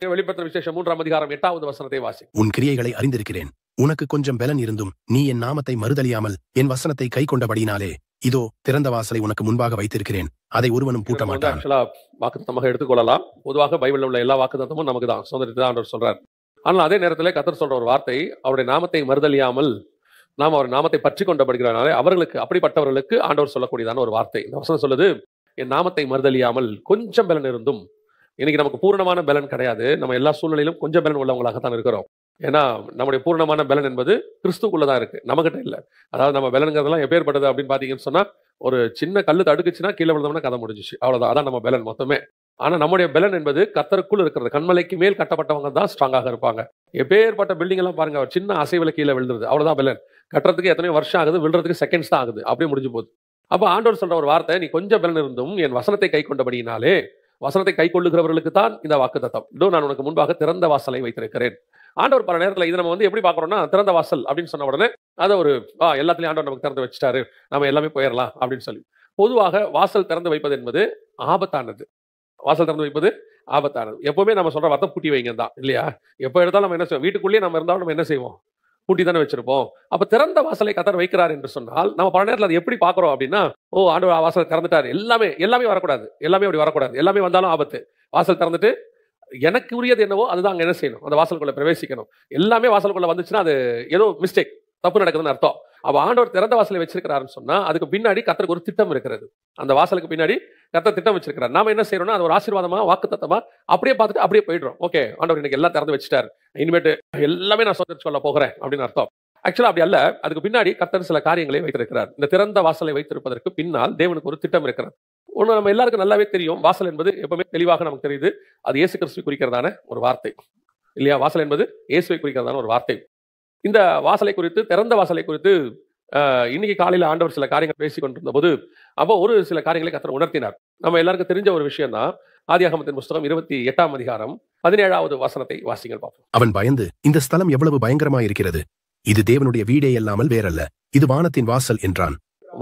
வெளிப்படுத்தின விசேஷம் 3ஆம் அதிகாரம் 8வது வசனத்தை வாசி. உன் கிரியைகளை அறிந்திருக்கிறேன். உனக்கு கொஞ்சம் பலன் இருந்தும் நீ என் நாமத்தை மறுதலியாமல் என் வசனத்தை கை கொண்டபடினாலே இதோ திறந்த வாசலை உனக்கு முன்பாக வைத்திருக்கிறேன், அதை ஒருவனும் பூட்ட மாட்டான். வாக்குத்தத்தமாக எடுத்துக்கொள்ளலாம். பொதுவாக பைபிள்ல உள்ள எல்லா வாக்குத்தத்தமும் நமக்கு தான் சுதந்திரத்தை ஆண்டவர் சொல்றார். ஆனால் அதே நேரத்தில் கர்த்தர் சொல்ற ஒரு வார்த்தை, அவருடைய நாமத்தை மறுதலியாமல் நாம் அவர் நாமத்தை பற்றி கொண்டபடுகிறனாலே அவர்களுக்கு, அப்படிப்பட்டவர்களுக்கு ஆண்டவர் சொல்லக்கூடியதான ஒரு வார்த்தை. இந்த வசனம் சொல்லுது, என் நாமத்தை மறுதலியாமல் கொஞ்சம் பலன் இருந்தும். இன்னைக்கு நமக்கு பூர்ணமான பலன் கிடையாது. நம்ம எல்லா சூழ்நிலையிலும் கொஞ்சம் பலன் உள்ளவங்களாகத்தான் இருக்கிறோம். ஏன்னா நம்முடைய பூர்ணமான பலன் என்பது கிறிஸ்துக்குள்ளதான் இருக்கு, நம்மகிட்ட இல்லை. அதாவது நம்ம பலன்கிறதெல்லாம் எப்பேற்பட்டது அப்படின்னு பாத்தீங்கன்னு சொன்னா, ஒரு சின்ன கல்லு தடுக்குச்சுன்னா கீழே விழுந்தோம்னா கதை முடிஞ்சிச்சு, அவ்வளவுதான். அதான் நம்ம பலன் மொத்தமே. ஆனா நம்முடைய பலன் என்பது கர்த்தருக்குள் இருக்கிறது. கண்மலைக்கு மேல் கட்டப்பட்டவங்க தான் ஸ்ட்ராங்காக இருப்பாங்க. எப்பேற்பட்ட பில்டிங் எல்லாம் பாருங்க, ஒரு சின்ன அசைவுல கீழே விழுந்துருது, அவ்வளவுதான் பலன். கட்டுறதுக்கு எத்தனையோ வருஷம் ஆகுது, விழுறதுக்கு செகண்ட்ஸ் தான் ஆகுது, அப்படியே முடிஞ்சு போகுது. அப்ப ஆண்டவர் சொல்ற ஒரு வார்த்தை, நீ கொஞ்சம் பலன் இருந்தும் என் வசனத்தை கை கொண்டபடியினாலே, வசனத்தை கை கொள்ளுகிறவர்களுக்கு தான் இந்த வாக்குத்தத்தம். இதோ நான் உனக்கு முன்பாக திறந்த வாசலை வைத்திருக்கிறேன். ஆண்டவர் பல நேரத்தில் இதை நம்ம எப்படி பார்க்கறோம்னா, திறந்த வாசல் அப்படின்னு சொன்ன உடனே அதை ஒரு எல்லாத்துலயும் ஆண்டவர் நமக்கு திறந்து வச்சுட்டாரு, நம்ம எல்லாமே போயிடலாம் அப்படின்னு சொல்லி. பொதுவாக வாசல் திறந்து வைப்பது என்பது ஆபத்தானது. வாசல் திறந்து வைப்பது ஆபத்தானது. எப்பவுமே நம்ம சொல்ற வார்த்தை பூட்டி வைங்க தான், இல்லையா? எப்போ எடுத்தாலும் நம்ம என்ன செய்வோம், வீட்டுக்குள்ளேயே நம்ம இருந்தாலும் நம்ம என்ன செய்வோம், பூட்டி தானே வச்சிருப்போம். அப்ப திறந்த வாசலை கர்த்தர் வைக்கிறார் என்று சொன்னால், நம்ம பல நேரத்தில் அதை எப்படி பார்க்கிறோம் அப்படின்னா, ஓ ஆண்டவர் வாசல் திறந்துட்டாரு, எல்லாமே வரக்கூடாது, எல்லாமே அப்படி வரக்கூடாது, எல்லாமே வந்தாலும் ஆபத்து. வாசல் திறந்துட்டு எனக்கு உரியது என்னவோ அதுதான் அங்க என்ன செய்யணும், அந்த வாசலுக்குள்ள பிரவேசிக்கணும். எல்லாமே வாசலுக்குள்ள வந்துச்சுன்னா அது ஏதோ மிஸ்டேக், தப்பு நடக்குதுன்னு அர்த்தம். அப்ப ஆண்டவர் திறந்த வாசலை வச்சிருக்கிறாருன்னு சொன்னா அதுக்கு பின்னாடி கர்த்தருக்கு ஒரு திட்டம் இருக்கிறது. அந்த வாசலுக்கு பின்னாடி கர்த்தர் திட்டம் வச்சிருக்கிறார். நாம என்ன செய்யறோம்னா, அது ஒரு ஆசீர்வாதமா, வாக்குத்தத்தமா அப்படியே பார்த்துட்டு அப்படியே போயிடுறோம். ஓகே, ஆண்டவர் இன்னைக்கு எல்லாம் திறந்து வச்சுட்டாரு, இனிமேட்டு எல்லாமே நான் சொந்தம் சொல்ல போகிறேன் அப்படின்னு அர்த்தம். ஆக்சுவலா அப்படி அல்ல. அதுக்கு பின்னாடி கர்த்தர் சில காரியங்களை வைத்திருக்கிறார். இந்த திறந்த வாசலை வைத்திருப்பதற்கு பின்னால் தேவனுக்கு ஒரு திட்டம் இருக்கிறது. ஒன்று நம்ம எல்லாருக்கும் நல்லாவே தெரியும், வாசல் என்பது எப்பவுமே தெளிவாக நமக்கு தெரியுது, அது இயேசு கிறிஸ்துவை குறிக்கிறதான ஒரு வார்த்தை, இல்லையா? வாசல் என்பது இயேசுவை குறிக்கிறதான ஒரு வார்த்தை. இந்த வாசலை குறித்து, திறந்த வாசலை குறித்து இன்னைக்கு காலையில ஆண்டவர் சில காரியங்கள் பேசிக் கொண்டிருந்த போது, அப்போ ஒரு சில காரியங்களை கர்த்தர் உணர்த்தினார். நம்ம எல்லாருக்கும் தெரிஞ்ச ஒரு விஷயம் தான். ஆதியாகமத்தின் புஸ்தகம் 28ஆம் அதிகாரம் 17வது வசனத்தை வாசிங்கள் பார்ப்போம். அவன் பயந்து, இந்த ஸ்தலம் எவ்வளவு பயங்கரமாய் இருக்கிறது, இது தேவனுடைய வீடே அல்லாமல் வேறல்ல, இது வானத்தின் வாசல் என்றான்.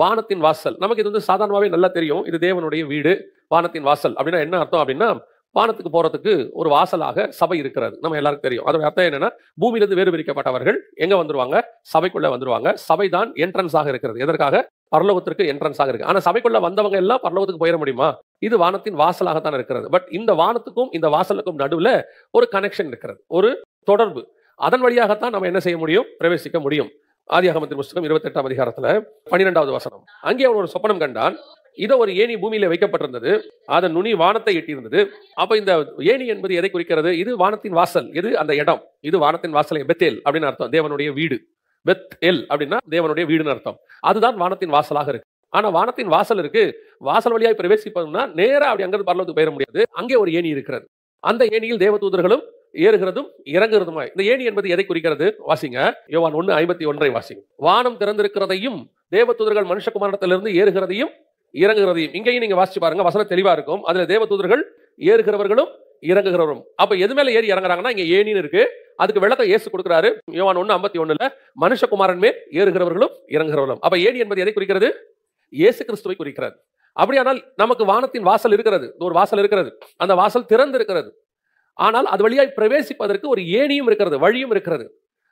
வானத்தின் வாசல் நமக்கு இது சாதாரணமாவே நல்லா தெரியும். இது தேவனுடைய வீடு, வானத்தின் வாசல் அப்படின்னா என்ன அர்த்தம் அப்படின்னா, வானத்துக்கு போறதுக்கு ஒரு வாசலாக சபை இருக்கிறது, நம்ம எல்லாருக்கும் தெரியும். அதோட அர்த்தம் என்னன்னா, பூமியிலிருந்து வேறு பிரிக்கப்பட்டவர்கள் எங்க வந்துருவாங்க, சபைக்குள்ள வந்துருவாங்க. சபை தான் என்ட்ரன்ஸாக இருக்கிறது. எதற்காக? பரலோகத்திற்கு என்ட்ரன்ஸாக இருக்கு. ஆனா சபைக்குள்ள வந்தவங்க எல்லாம் பரலோகத்துக்கு போயிட முடியுமா? இது வானத்தின் வாசலாகத்தான் இருக்கிறது. பட் இந்த வானத்துக்கும் இந்த வாசலுக்கும் நடுவுல ஒரு கனெக்ஷன் இருக்கிறது, ஒரு தொடர்பு. அதன் வழியாகத்தான் நம்ம என்ன செய்ய முடியும், பிரவேசிக்க முடியும். ஆதியாகமத்தின் புஸ்தகம் 28ஆம் அதிகாரத்துல 12வது வசனம். அங்கே அவன் ஒரு சொப்பனம் கண்டான். இதோ ஒரு ஏணி பூமியில வைக்கப்பட்டிருந்தது, அதன் நுனி வானத்தை எட்டியிருந்தது. அப்ப இந்த ஏணி என்பது எதை குறிக்கிறது? இது வானத்தின் வாசல். இது அந்த இடம், இது வானத்தின் வாசலை, பெத்தேல் அப்படின்னு அர்த்தம், தேவனுடைய வீடு. பெத் எல் அப்படின்னா தேவனுடைய வீடுன்னு அர்த்தம். அதுதான் வானத்தின் வாசலாக இருக்கு. ஆனா வானத்தின் வாசல் இருக்கு, வாசல் வழியாக பிரவேசிப்பதுன்னா நேரா அப்படி அங்கிருந்து பரலோகத்துக்கு போயிட முடியாது. அங்கே ஒரு ஏணி இருக்கிறது. அந்த ஏணியில் தேவதூதர்களும் ஏறுகிறதும் இறங்குறதுமாய். இந்த ஏணி என்பது எதை குறிக்கிறது? வாசிங்க, யோவான் 1:51 வாசிங்க. வானம் திறந்திருக்கிறதையும் தேவதூதர்கள் மனுஷகுமாரத்திலிருந்து ஏறுகிறதையும் இறங்குகிறதையும். இங்கேயும் நீங்க வாசிச்சு பாருங்க, வசனம் தெளிவா இருக்கும். அதுல தேவதூதர்கள் ஏறுகிறவர்களும் இறங்குகிறவரும். அப்ப எது மேல ஏறி இறங்குறாங்கன்னா, இங்க ஏணின்னு இருக்கு, அதுக்கு விளக்கம் இயேசு கொடுக்கிறாரு. யோவான் 1:51 மனுஷகுமாரன் மேல் ஏறுகிறவர்களும் இறங்குகிறவர்களும். அப்ப ஏணி என்பது எதை குறிக்கிறது? இயேசு கிறிஸ்துவை குறிக்கிறது. அப்படியானால் நமக்கு வானத்தின் வாசல் இருக்கிறது, ஒரு வாசல் இருக்கிறது, அந்த வாசல் திறந்து இருக்கிறது. ஆனால் அது வழியாய் பிரவேசிப்பதற்கு ஒரு ஏணியும் இருக்கிறது, வழியும் இருக்கிறது.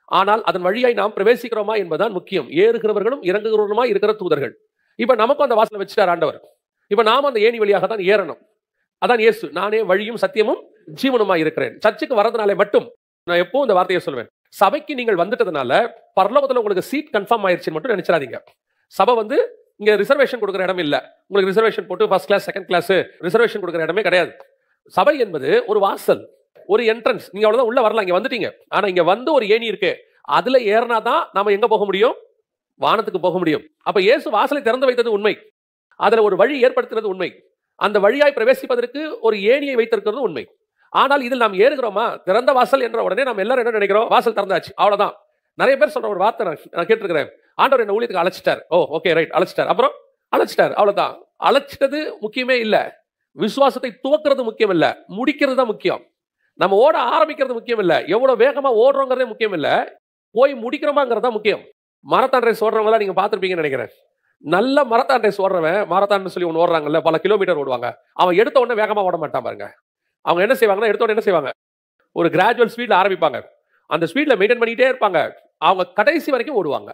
ஆனால் அதன் வழியாய் நாம் பிரவேசிக்கிறோமா என்பதுதான் முக்கியம். ஏறுகிறவர்களும் இறங்குகிறவர்களுமா இருக்கிற தூதர்கள். இப்ப நமக்கும் அந்த வாசலை வச்சுட்டார் ஆண்டவர். இப்ப நாம அந்த ஏணி வழியாக தான் ஏறணும். அதான் இயேசு, நானே வழியும் சத்தியமும் ஜீவனுமா இருக்கிறேன். சர்ச்சுக்கு வரதுனாலே மட்டும் நான் எப்பவும் இந்த வார்த்தையை சொல்வேன், சபைக்கு நீங்கள் வந்துட்டதுனால பரலோகத்துல உங்களுக்கு சீட் கன்ஃபார்ம் ஆயிருச்சுன்னு மட்டும் நினைச்சிடாதீங்க. சபை இங்க ரிசர்வேஷன் கொடுக்குற இடம் இல்ல. உங்களுக்கு ரிசர்வேஷன் போட்டு first class second class reservation கொடுக்குற இடமே கிடையாது. சபை என்பது ஒரு வாசல், ஒரு என்ட்ரன்ஸ். நீங்க அவ்வளவுதான் உள்ள வரலாம், இங்க வந்துட்டீங்க. ஆனா இங்க ஒரு ஏணி இருக்கு, அதுல ஏறினாதான் நாம எங்க போக முடியும், வானத்துக்கு போக முடியும். அப்ப இயேசு வாசலை திறந்து வைத்தது உண்மை, அதுல ஒரு வழி ஏற்படுத்தினது உண்மை, அந்த வழியாய் பிரவேசிப்பதற்கு ஒரு ஏணியை வைத்திருக்கிறது உண்மை. ஆனால் இதில் நாம் ஏறுகிறோமா? திறந்த வாசல் என்ற உடனே நாம் எல்லாரும் என்ன நினைக்கிறோம், வாசல் திறந்தாச்சு அவ்வளவுதான். நிறைய பேர் சொல்ற ஒரு வார்த்தை நான் கேட்டிருக்கிறேன், ஆண்டவர் என்ன ஊழியத்துக்கு அழைச்சிட்டார். ஓ ஓகே ரைட், அழைச்சிட்டார், அப்புறம் அழைச்சிட்டார், அவ்வளவுதான். அழைச்சிட்டது முக்கியமே இல்ல, விசுவாசத்தை துவக்கிறது முக்கியம் இல்ல, முடிக்கிறது தான் முக்கியம். நம்ம ஓட ஆரம்பிக்கிறது முக்கியம் இல்ல, எவ்வளவு வேகமா ஓடுறோங்கிறதே முக்கியம் இல்ல, போய் முடிக்கிறோமாங்கிறது தான் முக்கியம். மரத்தான் ரேஸ் ஓடுறவங்க நீங்க பார்த்திருப்பீங்கன்னு நினைக்கிறேன். நல்ல மரத்தான் ரேஸ் ஓடுறவன், மரத்தான் சொல்லி ஒன்று ஓடுறாங்கல்ல, பல கிலோமீட்டர் ஓடுவாங்க, அவன் எடுத்த உடனே வேகமா ஓட மாட்டான் பாருங்க. அவங்க என்ன செய்வாங்கன்னா, எடுத்த உடனே என்ன செய்வாங்க, ஒரு கிராஜுவல் ஸ்பீட்ல ஆரம்பிப்பாங்க. அந்த ஸ்பீட்ல மெயின்டைன் பண்ணிட்டே இருப்பாங்க. அவங்க கடைசி வரைக்கும் ஓடுவாங்க.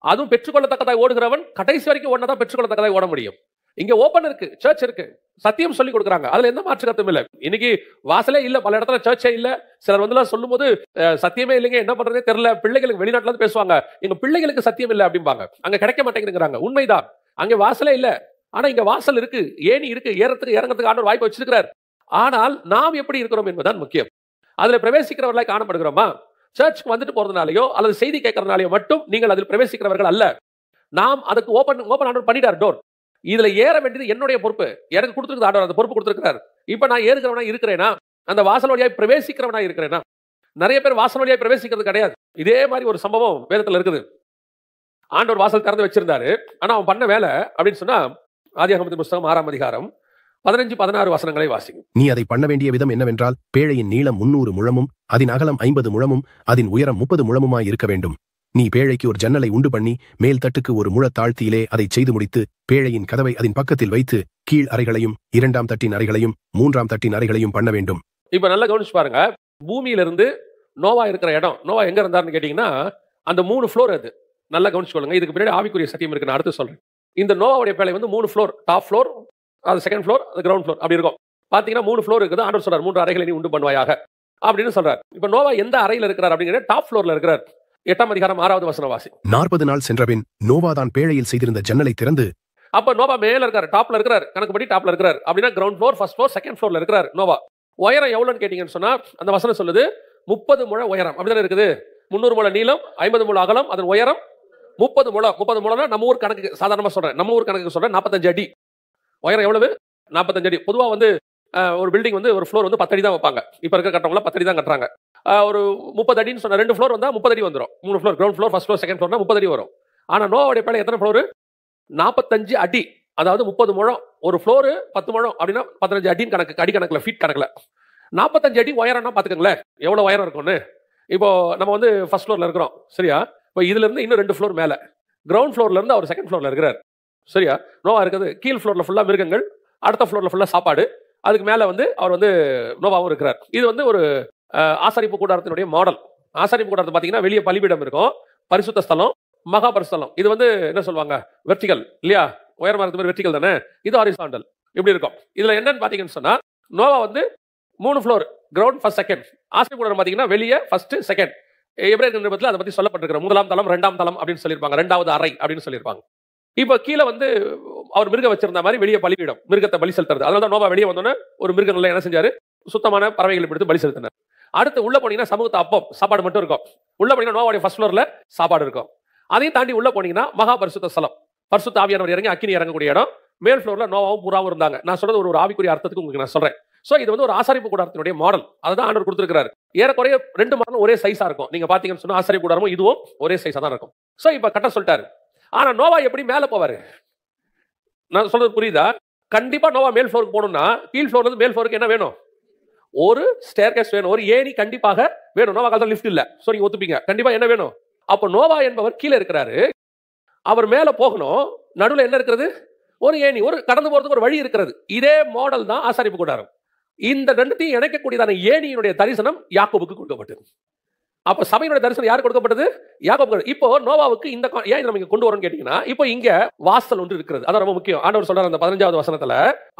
அதுவும் பெற்றுக்கொள்ளத்தக்கதாய் ஓடுகிறவன் கடைசி வரைக்கும் ஓடினா பெற்றுக்கொள்ளத்தக்கதாய் ஓட முடியும். இங்க ஓபன் இருக்கு, சர்ச் இருக்கு, சத்தியம் சொல்லி கொடுக்குறாங்க. அதுல எந்த மாற்று கருத்தும் இல்ல. இன்னைக்கு வாசலே இல்ல, பல இடத்துல சர்ச்சே இல்ல. சிலர் வந்து சொல்லும் போது சத்தியமே இல்லைங்க, என்ன பண்றதே தெரியல. பிள்ளைகளுக்கு வெளிநாட்டுல இருந்து பேசுவாங்க, எங்க பிள்ளைகளுக்கு சத்தியம் இல்ல அப்படிம்பாங்க. அங்க கிடைக்க மாட்டேங்குதுங்கிறாங்க. உண்மைதான், அங்க வாசலே இல்ல. ஆனா இங்க வாசல் இருக்கு, ஏணி இருக்கு, ஏறத்துக்கு இறங்கத்துக்கு ஆண்டவர் வாய்ப்பு வச்சிருக்கிறார். ஆனால் நாம் எப்படி இருக்கிறோம் என்பதுதான் முக்கியம். அதுல பிரவேசிக்கிறவர்களாய் காணப்படுகிறோமா? சர்ச்சுக்கு வந்துட்டு போறதுனாலயோ அல்லது செய்தி கேட்கறதுனாலயோ மட்டும் நீங்கள் அதில் பிரவேசிக்கிறவர்கள் அல்ல. நாம் அதுக்கு ஓபன் ஆண்டவர் பண்ணிட்டார் டோர். இதுல ஏற வேண்டியது என்னுடைய பொறுப்பு. எனக்கு கொடுத்திருக்கிற ஆண்டவர் அந்த பொறுப்பு கொடுத்திருக்கிறார். இப்ப நான் ஏறுகிறவனா இருக்கிறேனா? அந்த வாசல் வழியாய் பிரவேசிக்கிறவனா இருக்கிறேனா? நிறைய பேர் வாசல் வழியாய் பிரவேசிக்கிறது கிடையாது. இதே மாதிரி ஒரு சம்பவம் வேதத்துல இருக்குது. ஆண்டவர் வாசல் திறந்து வச்சிருந்தாரு. ஆனா அவன் பண்ண வேலை அப்படின்னு சொன்னா, ஆதியாகமத்தின் புத்தகம் 6ஆம் அதிகாரம் 15, 16 வசனங்களை வாசிங்க. நீ அதை பண்ண வேண்டிய விதம் என்னவென்றால், பேழையின் நீளம் 300 முழமும் அதன் அகலம் 50 முழமும் அதன் உயரம் 30 முழமுமாய் இருக்க வேண்டும். நீ பேழைக்கு ஒரு ஜன்னலை உண்டு பண்ணி மேல் தட்டுக்கு ஒரு முழ தாழ்த்தியிலே அதை செய்து முடித்து பேழையின் கதவை அதன் பக்கத்தில் வைத்து கீழ் அறைகளையும் 2ஆம் தட்டின் அறைகளையும் 3ஆம் தட்டின் அறைகளையும் பண்ண வேண்டும். இப்ப நல்லா கவனிச்சு பாருங்க. பூமியிலிருந்து நோவா இருக்கிற இடம், நோவா எங்க இருந்தாருன்னு கேட்டீங்கன்னா, அந்த 3 ஃப்ளோர். அது நல்லா கவனிச்சுக்கொள்ளுங்க. இதுக்கு பின்னாடி ஆவிக்குரிய சத்தியம் இருக்கு, நான் அடுத்து சொல்றேன். இந்த நோவாவுடைய பேழை வந்து 3 ஃப்ளோர். டாப் ஃப்ளோர், அது செகண்ட் ஃப்ளோர், அது கிரவுண்ட் ஃப்ளோர் அப்படி இருக்கும். பாத்தீங்கன்னா 3 ஃப்ளோர் இருக்குது. ஆண்டவர் சொல்றார், 3 அறைகளை நீ உண்டு பண்ணுவாயாக அப்படின்னு சொல்றார். இப்ப நோவா எந்த அறையில இருக்கிறார் அப்படிங்கிற டாப் ஃப்ளோர்ல இருக்கிறார். 8ஆம் அதிகாரம் 6வது வசனம் வாசி. 40 நாள் சென்றபின் நோவாதான் பேழையில் செய்திருந்த ஜன்னலை திறந்து. அப்ப நோவா மேல இருக்காரு, டாப்ல இருக்கிறார். கணக்குப்படி டாப்ல இருக்கிறார். அப்படின்னா ground floor, first floor, second ஃப்ளோர்ல இருக்கிறார் நோவா. உயரம் எவ்வளவுன்னு கேட்டீங்கன்னு சொன்னா, அந்த வசனம் சொல்லுது 30 முழ உயரம். அப்படிதானே இருக்குது. 300 முழ நீளம், 50 முழ அகலம், அதன் உயரம் 30 முழம். 30 முழம்னா நம்ம ஊர் கணக்கு, சாதாரணமா சொல்றேன், நம்ம ஊர் கணக்கு சொல்றேன், 45 அடி. உயரம் எவ்வளவு? 45 அடி. பொதுவா வந்து ஒரு பில்டிங் வந்து ஒரு ஃப்ளோர் வந்து 10 அடி தான் வைப்பாங்க. இப்ப இருக்க கட்டவங்கள 10 அடி தான் கட்டுறாங்க. ஒரு 30 அடின்னு சொன்னா 2 ஃப்ளோர் வந்தா 30 அடி வந்துரும். 3 floor, ground floor, first floor, second ஃப்ளோர்னா 30 அடி வரும். ஆனா நோவாவுடைய பேழை எத்தனை ஃப்ளோர்? 45 அடி. அதாவது 30 முழம். ஒரு ஃப்ளோர் 10 முழம் அப்படின்னா 15 அடின்னு கணக்கு, அடி கணக்குல, ஃபீட் கணக்குல. 45 அடி உயரம்னா பாத்துக்கங்களேன் எவ்வளவு உயரம் இருக்கும்னு. இப்போ நம்ம வந்து ஃபர்ஸ்ட் ஃப்ளோர்ல இருக்கிறோம், சரியா? இப்போ இதுல இருந்து இன்னும் 2 ஃப்ளோர் மேல, கிரவுண்ட் ஃப்ளோர்ல இருந்து அவர் செகண்ட் ஃப்ளோர்ல இருக்கிறார், சரியா? நோவா இருக்குது கீழ் ஃப்ளோர்ல ஃபுல்லா மிருகங்கள், அடுத்த ஃப்ளோர்ல ஃபுல்லா சாப்பாடு, அதுக்கு மேல வந்து அவர் வந்து நோவாவும் இருக்கிறார். இது வந்து ஒரு ஆசாரிப்பு கூடாரத்தினுடைய மாடல். ஆசாரிப்பு கூடாரத்தை பாத்தீங்கன்னா வெளியே பலிபீடம் இருக்கும், பரிசுத்த ஸ்தலம், மகா பரிசுத்தலம். இது வந்து என்ன சொல்லுவாங்க, வெர்டிகல் இல்லையா? உயரமா இருக்கிற வெர்டிகல் தானே, இது ஹாரிசாண்டல் இப்படி இருக்கும். இதுல என்னன்னு பாத்தீங்கன்னு சொன்னா, நோவா வந்து 3 ஃப்ளோர், கிரவுண்ட், ஃபர்ஸ்ட், செகண்ட். ஆசாரிப்பு கூடாரம் பாத்தீங்கன்னா வெளியே ஃபர்ஸ்ட், செகண்ட். எபிரேயர் நிருபத்துல அதை பத்தி சொல்லப்பட்டிருக்கிற 1ஆம் தளம், 2ஆம் தளம் அப்படின்னு சொல்லியிருப்பாங்க, 2வது அறை அப்படின்னு சொல்லியிருப்பாங்க. இப்ப கீழே வந்து அவர் மிருகம் வச்சிருந்த மாதிரி வெளியே பலிபீடம், மிருகத்தை பலி செலுத்துறது. அதனால தான் நோவா வெளியே வந்தோன்னே ஒரு மிருகங்களை என்ன செஞ்சாரு, சுத்தமான பறவைகளை பிடித்து பலி செலுத்தினார். அடுத்து உள்ள போனீங்கன்னா சமூகத்தை அப்பம், சாப்பாடு மட்டும் இருக்கும். உள்ள போனீங்கன்னா நோவாவுடைய ஃபர்ஸ்ட் ஃப்ளோர்ல சாப்பாடு இருக்கும். அதையும் தாண்டி உள்ள போனீங்கன்னா மகா பரிசுத்த ஸ்தலம், பரிசுத்த ஆவியானவர் இறங்கி அக்கினி இறங்கக்கூடிய இடம். மேல் ஃப்ளோர்ல நோவாவும் புறாவும் இருந்தாங்க. நான் சொல்றது ஒரு ஆவிக்குரிய அர்த்தத்துக்கு உங்களுக்கு நான் சொல்றேன். சோ இது வந்து ஒரு ஆசாரிப்பு கூடாரத்தினுடைய மாடல். அதுதான் ஆண்டவர் கொடுத்திருக்கிறார். ஏறக்குறைய 2 மாடலும் ஒரே சைஸா இருக்கும். நீங்க பாத்தீங்கன்னு சொன்னா ஆசாரிப்பு கூடாரமும் இதுவும் ஒரே சைஸா தான் இருக்கும். சோ இப்ப கட்ட சொல்லிட்டாரு. ஆனா நோவா எப்படி மேல போவாரு? நான் சொல்றது புரியுதா? கண்டிப்பா நோவா மேல் ஃப்ளோருக்கு போகணும்னா கீழ் ஃப்ளோர்ல இருந்து மேல் ஃப்ளோருக்கு என்ன வேணும்? ஒரு ஸ்டேர்கேஸ் வேணும், ஒரு ஏணி கண்டிப்பாக வேணும். நோவா காலத்துல லிஃப்ட் இல்ல, சோ நீங்க ஒத்துப்பீங்க. கண்டிப்பா என்ன வேணும்? அப்ப நோவா என்பவர் கீழே இருக்கிறாரு, அவர் மேல போகணும். நடுவுல என்ன இருக்கிறது? ஒரு ஏணி, ஒரு கடந்து போறதுக்கு ஒரு வழி இருக்கிறது. இதே மாடல் தான் ஆசாரிப்பு கூடாரம். இந்த ரெண்டுத்தையும் இணைக்கக்கூடியதான ஏணியினுடைய தரிசனம் யாக்கோபுக்கு கொடுக்கப்பட்டது. அப்ப சபையினுடைய தரிசனம் யாருக்கு கொடுக்கப்பட்டது? யாக்கோபுக்கு. இப்போ நோவாவுக்கு இந்த ஏன் நம்ம இங்க கொண்டு வரோம்னு கேட்டீங்கன்னா, இப்போ இங்க வாசல் ஒன்று இருக்கிறது. அது ரொம்ப முக்கியம். ஆண்டவர் சொல்றார் அந்த 15வது வசனத்துல,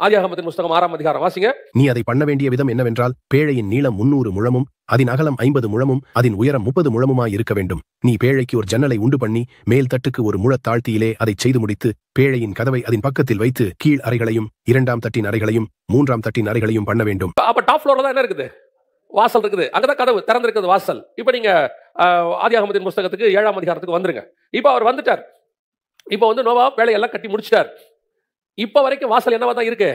ஆதியாகமத்தின் புத்தகம் 6ஆம் அதிகாரம் வாசிங்க. நீ அதை பண்ண வேண்டிய விதம் என்னவென்றால், பேழையின் நீளம் 300 முழமும் அதன் அகலம் 50 முழமும் அதன் உயரம் 30 முழமுமாய் இருக்க வேண்டும். நீ பேழைக்கு ஒரு ஜன்னலை உண்டு பண்ணி மேல் தட்டுக்கு ஒரு முழ தாழ்த்தியிலே அதை செய்து முடித்து பேழையின் கதவை அதன் பக்கத்தில் வைத்து கீழ் அறைகளையும் 2ஆம் தட்டின் அறைகளையும் 3ஆம் தட்டின் அறைகளையும் பண்ண வேண்டும். அப்ப டாப் ஃப்ளோர்ல தான் என்ன இருக்குது? வாசல் இருக்குது. அங்கதான் கதவு திறந்திருக்கிறது, வாசல். இப்ப நீங்க ஆதியாகமத்தின் புத்தகத்துக்கு 7ஆம் அதிகாரத்துக்கு வந்துருங்க. இப்ப அவர் வந்துட்டார். இப்ப வந்து நோவா வேலையெல்லாம் கட்டி முடிச்சிட்டார். இப்ப வரைக்கும் வாசல் என்னவா தான் இருக்கு?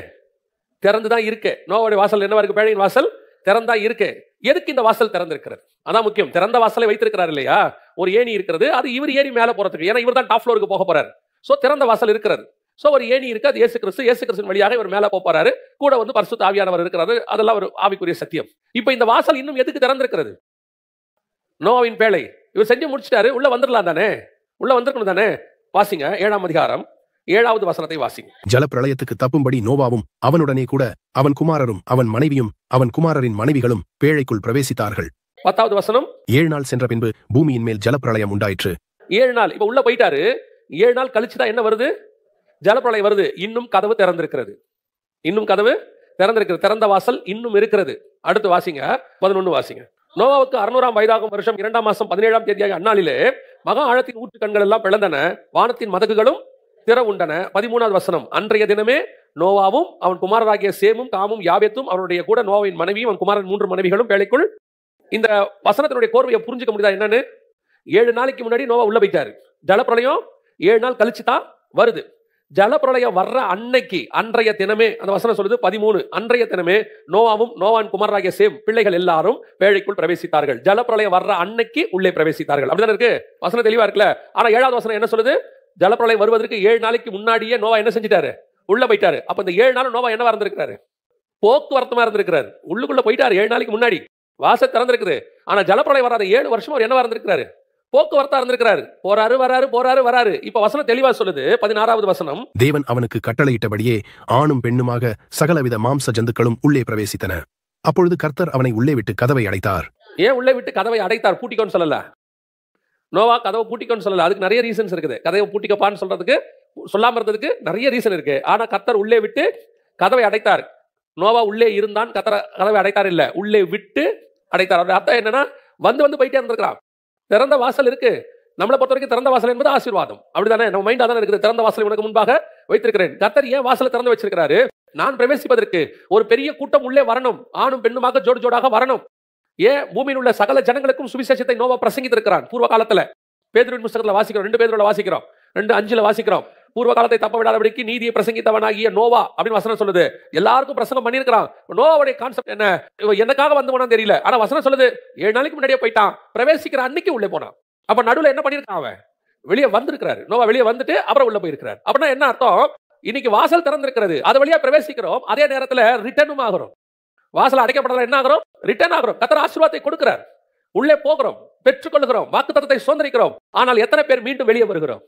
திறந்துதான் இருக்கு. நோவாவுடைய வாசல் என்னவா இருக்கு? பேழையின் வாசல் திறந்தா இருக்கு. எதுக்கு இந்த வாசல் திறந்திருக்கிறது? அதான் முக்கியம். திறந்த வாசலை வைத்திருக்கிறார் இல்லையா? ஒரு ஏணி இருக்கிறது, அது இவர் ஏறி மேல போறதுக்கு. ஏன்னா இவர் தான் டாப் ஃப்ளோருக்கு போக போறாரு. சோ திறந்த வாசல் இருக்கிறது. சோ ஒரு ஏணி இருக்கு, அது இயேசு கிறிஸ்துவின் வழியாக இவர் மேல போறாரு. கூட வந்து பரிசுத்த ஆவியானவர் இருக்கிறாரு. அதெல்லாம் ஒரு ஆவிக்குரிய சத்தியம். இப்ப இந்த வாசல் இன்னும் எதுக்கு திறந்திருக்கிறது? நோவாவின் பேழை இவர் செஞ்சு முடிச்சிட்டாரு. உள்ள வந்துடலாம் தானே? உள்ள வந்திருக்கணும் தானே? வாசிங்க 7ஆம் அதிகாரம் 7வது வசனத்தை வாசிங்க. ஜலப்பிரளயத்துக்கு தப்பும்படி நோவாவும் அவனுடனே கூட அவன் குமாரரும் அவன் மனைவியும் அவன் குமாரரின் மனைவிகளும் பேழைக்குள் பிரவேசித்தார்கள். 10வது வசனம். 7 நாள் சென்ற பின்பு பூமியின் மேல் ஜலப்பிரளயம் உண்டாயிற்று. 7 நாள் இப்ப உள்ள போயிட்டாரு. 7 நாள் கழிச்சுதான் என்ன வருது? ஜலப்பிரளயம் வருது. இன்னும் கதவு திறந்திருக்கிறது. இன்னும் கதவு திறந்திருக்கிறது. திறந்த வாசல் இன்னும் இருக்கிறது. அடுத்து வாசிங்க. 11 வாசிங்க. நோவாவுக்கு 600ஆம் வயதாகும் வருஷம் 2ஆம் மாசம் 17ஆம் தேதியாக அந்நாளிலே மகா ஆழத்தின் ஊற்று கண்கள் எல்லாம் பிளந்தன, வானத்தின் மதகுகளும் திறவுண்டன. 13வது வசனம். அன்றைய தினமே நோவாவும் அவன் குமாரராகிய சேமும் காமும் யாபேத்தும் அவனுடைய கூட நோவாவின் மனைவியும் அவன் குமாரன் 3 மனைவிகளும் பேழைக்குள். இந்த வசனத்தினுடைய கோர்வையை புரிஞ்சுக்க முடியுதா என்னன்னு? 7 நாளைக்கு முன்னாடி நோவா உள்ள போயிட்டாரு. ஜலப்பிரளயம் 7 நாள் கழிச்சு தான் வருது. ஜலப்பிரளயம் வர்ற அன்னைக்கு, அன்றைய தினமே, அந்த வசனம் சொல்லுது 13, அன்றைய தினமே நோவாவும் நோவான் குமாரராகிய சேம் பிள்ளைகள் எல்லாரும் பேழைக்குள் பிரவேசித்தார்கள். ஜலப்பிரளயம் வர்ற அன்னைக்கு உள்ளே பிரவேசித்தார்கள். அப்படிதான் இருக்கு. வசனம் தெளிவா இருக்குல்ல? ஆனா 7வது வசனம் என்ன சொல்லுது? ஜலப்பிரளயம் வருவதற்கு 7 நாளைக்கு முன்னாடியே நோவா என்ன செஞ்சிட்டாரு? உள்ள போயிட்டாரு. அப்ப இந்த 7 நாள் நோவா என்னவா இருந்திருக்கிறாரு? போக்குவரத்துமா இருந்திருக்கிறாரு. உள்ளுக்குள்ள போயிட்டாரு 7 நாளைக்கு முன்னாடி. வாசல் திறந்திருக்குது. ஆனா ஜலப்பிரளயம் வராத 7 வருஷம் அவர் என்னவா இருந்திருக்கிறாரு? போக்குவரத்தா இருந்திருக்கிறாரு. போறாரு வராரு போறாரு வராரு. இப்ப வசனம் தெளிவா சொல்லுது. 16வது வசனம். தேவன் அவனுக்கு கட்டளையிட்டபடியே ஆணும் பெண்ணுமாக சகலவித மாம்ச ஜந்துக்களும் உள்ளே பிரவேசித்தன. அப்பொழுது கர்த்தர் அவனை உள்ளே விட்டு கதவை அடைத்தார். ஏன் உள்ளே விட்டு கதவை அடைத்தார்? பூட்டிக்கோன்னு சொல்லல. நோவா கதவை பூட்டிக்கோன்னு சொல்லல. அதுக்கு நிறைய ரீசன்ஸ் இருக்குது. கதவை பூட்டிக்கப்பான்னு சொல்றதுக்கு, சொல்லாம இருந்ததுக்கு நிறைய ரீசன் இருக்கு. ஆனா கர்த்தர் உள்ளே விட்டு கதவை அடைத்தார். நோவா உள்ளே இருந்தான், கதவை அடைத்தார் இல்ல, உள்ளே விட்டு அடைத்தார். அவருடைய அர்த்தம் என்னன்னா, வந்து போயிட்டே இருந்திருக்கிறான். திறந்த வாசல் இருக்கு. நம்மளை பொறுத்த வரைக்கும் திறந்த வாசல் என்பது ஆசீர்வாதம். அப்படிதானே? நம்ம மைண்ட் அதான் இருக்குது. திறந்த வாசல் உனக்கு முன்பாக வைத்திருக்கிறேன். கர்த்தர் ஏன் வாசலை திறந்து வச்சிருக்கிறாரு? நான் பிரவேசிப்பதற்கு ஒரு பெரிய கூட்டம் உள்ளே வரணும். ஆணும் பெண்ணுமாக ஜோடு ஜோடாக வரணும். ஏன்? பூமியில் உள்ள சகல ஜனங்களுக்கும் சுவிசேஷத்தை நோவா பிரசங்கித்திருக்கிறான். பூர்வ காலத்துல பேதுருவின் புத்தகத்துல வாசிக்கிறோம். 2 பேதுருல வாசிக்கிறோம். 2:5 வாசிக்கிறோம். பூர்வ காலத்தை தப்ப விடாதபடிக்கு நீதியை பிரசங்கித்தவனாகிய நோவா அப்படின்னு வசனம் சொல்லுது. எல்லாருக்கும் பிரசங்கம் பண்ணியிருக்கிறான். நோவாவுடைய கான்செப்ட் என்ன? எனக்காக வந்தவனா தெரியல. ஆனா வசனம் சொல்லுது 7 நாளைக்கு முன்னாடியே போயிட்டான். பிரவேசிக்கிற அன்னைக்கு உள்ளே போனான். அப்ப நடுவில் என்ன பண்ணிருக்கான்? அவன் வெளியே வந்திருக்கிறாரு. நோவா வெளியே வந்துட்டு அப்புறம் உள்ள போயிருக்கிறார். அப்படின்னா என்ன அர்த்தம்? இன்னைக்கு வாசல் திறந்திருக்கிறது. அது வழியா பிரவேசிக்கிறோம். அதே நேரத்தில் ரிட்டர்னும் ஆகிறோம். வாசல் அடைக்கப்படல என்ன ஆகிறோம்? ரிட்டர்ன் ஆகிறோம். கர்த்தர் ஆசீர்வாதத்தை கொடுக்கிறார். உள்ளே போகிறோம், பெற்றுக்கொள்கிறோம், வாக்குத்தத்தத்தை சுதந்திரிக்கிறோம். ஆனால் எத்தனை பேர் மீண்டும் வெளியே வருகிறோம்?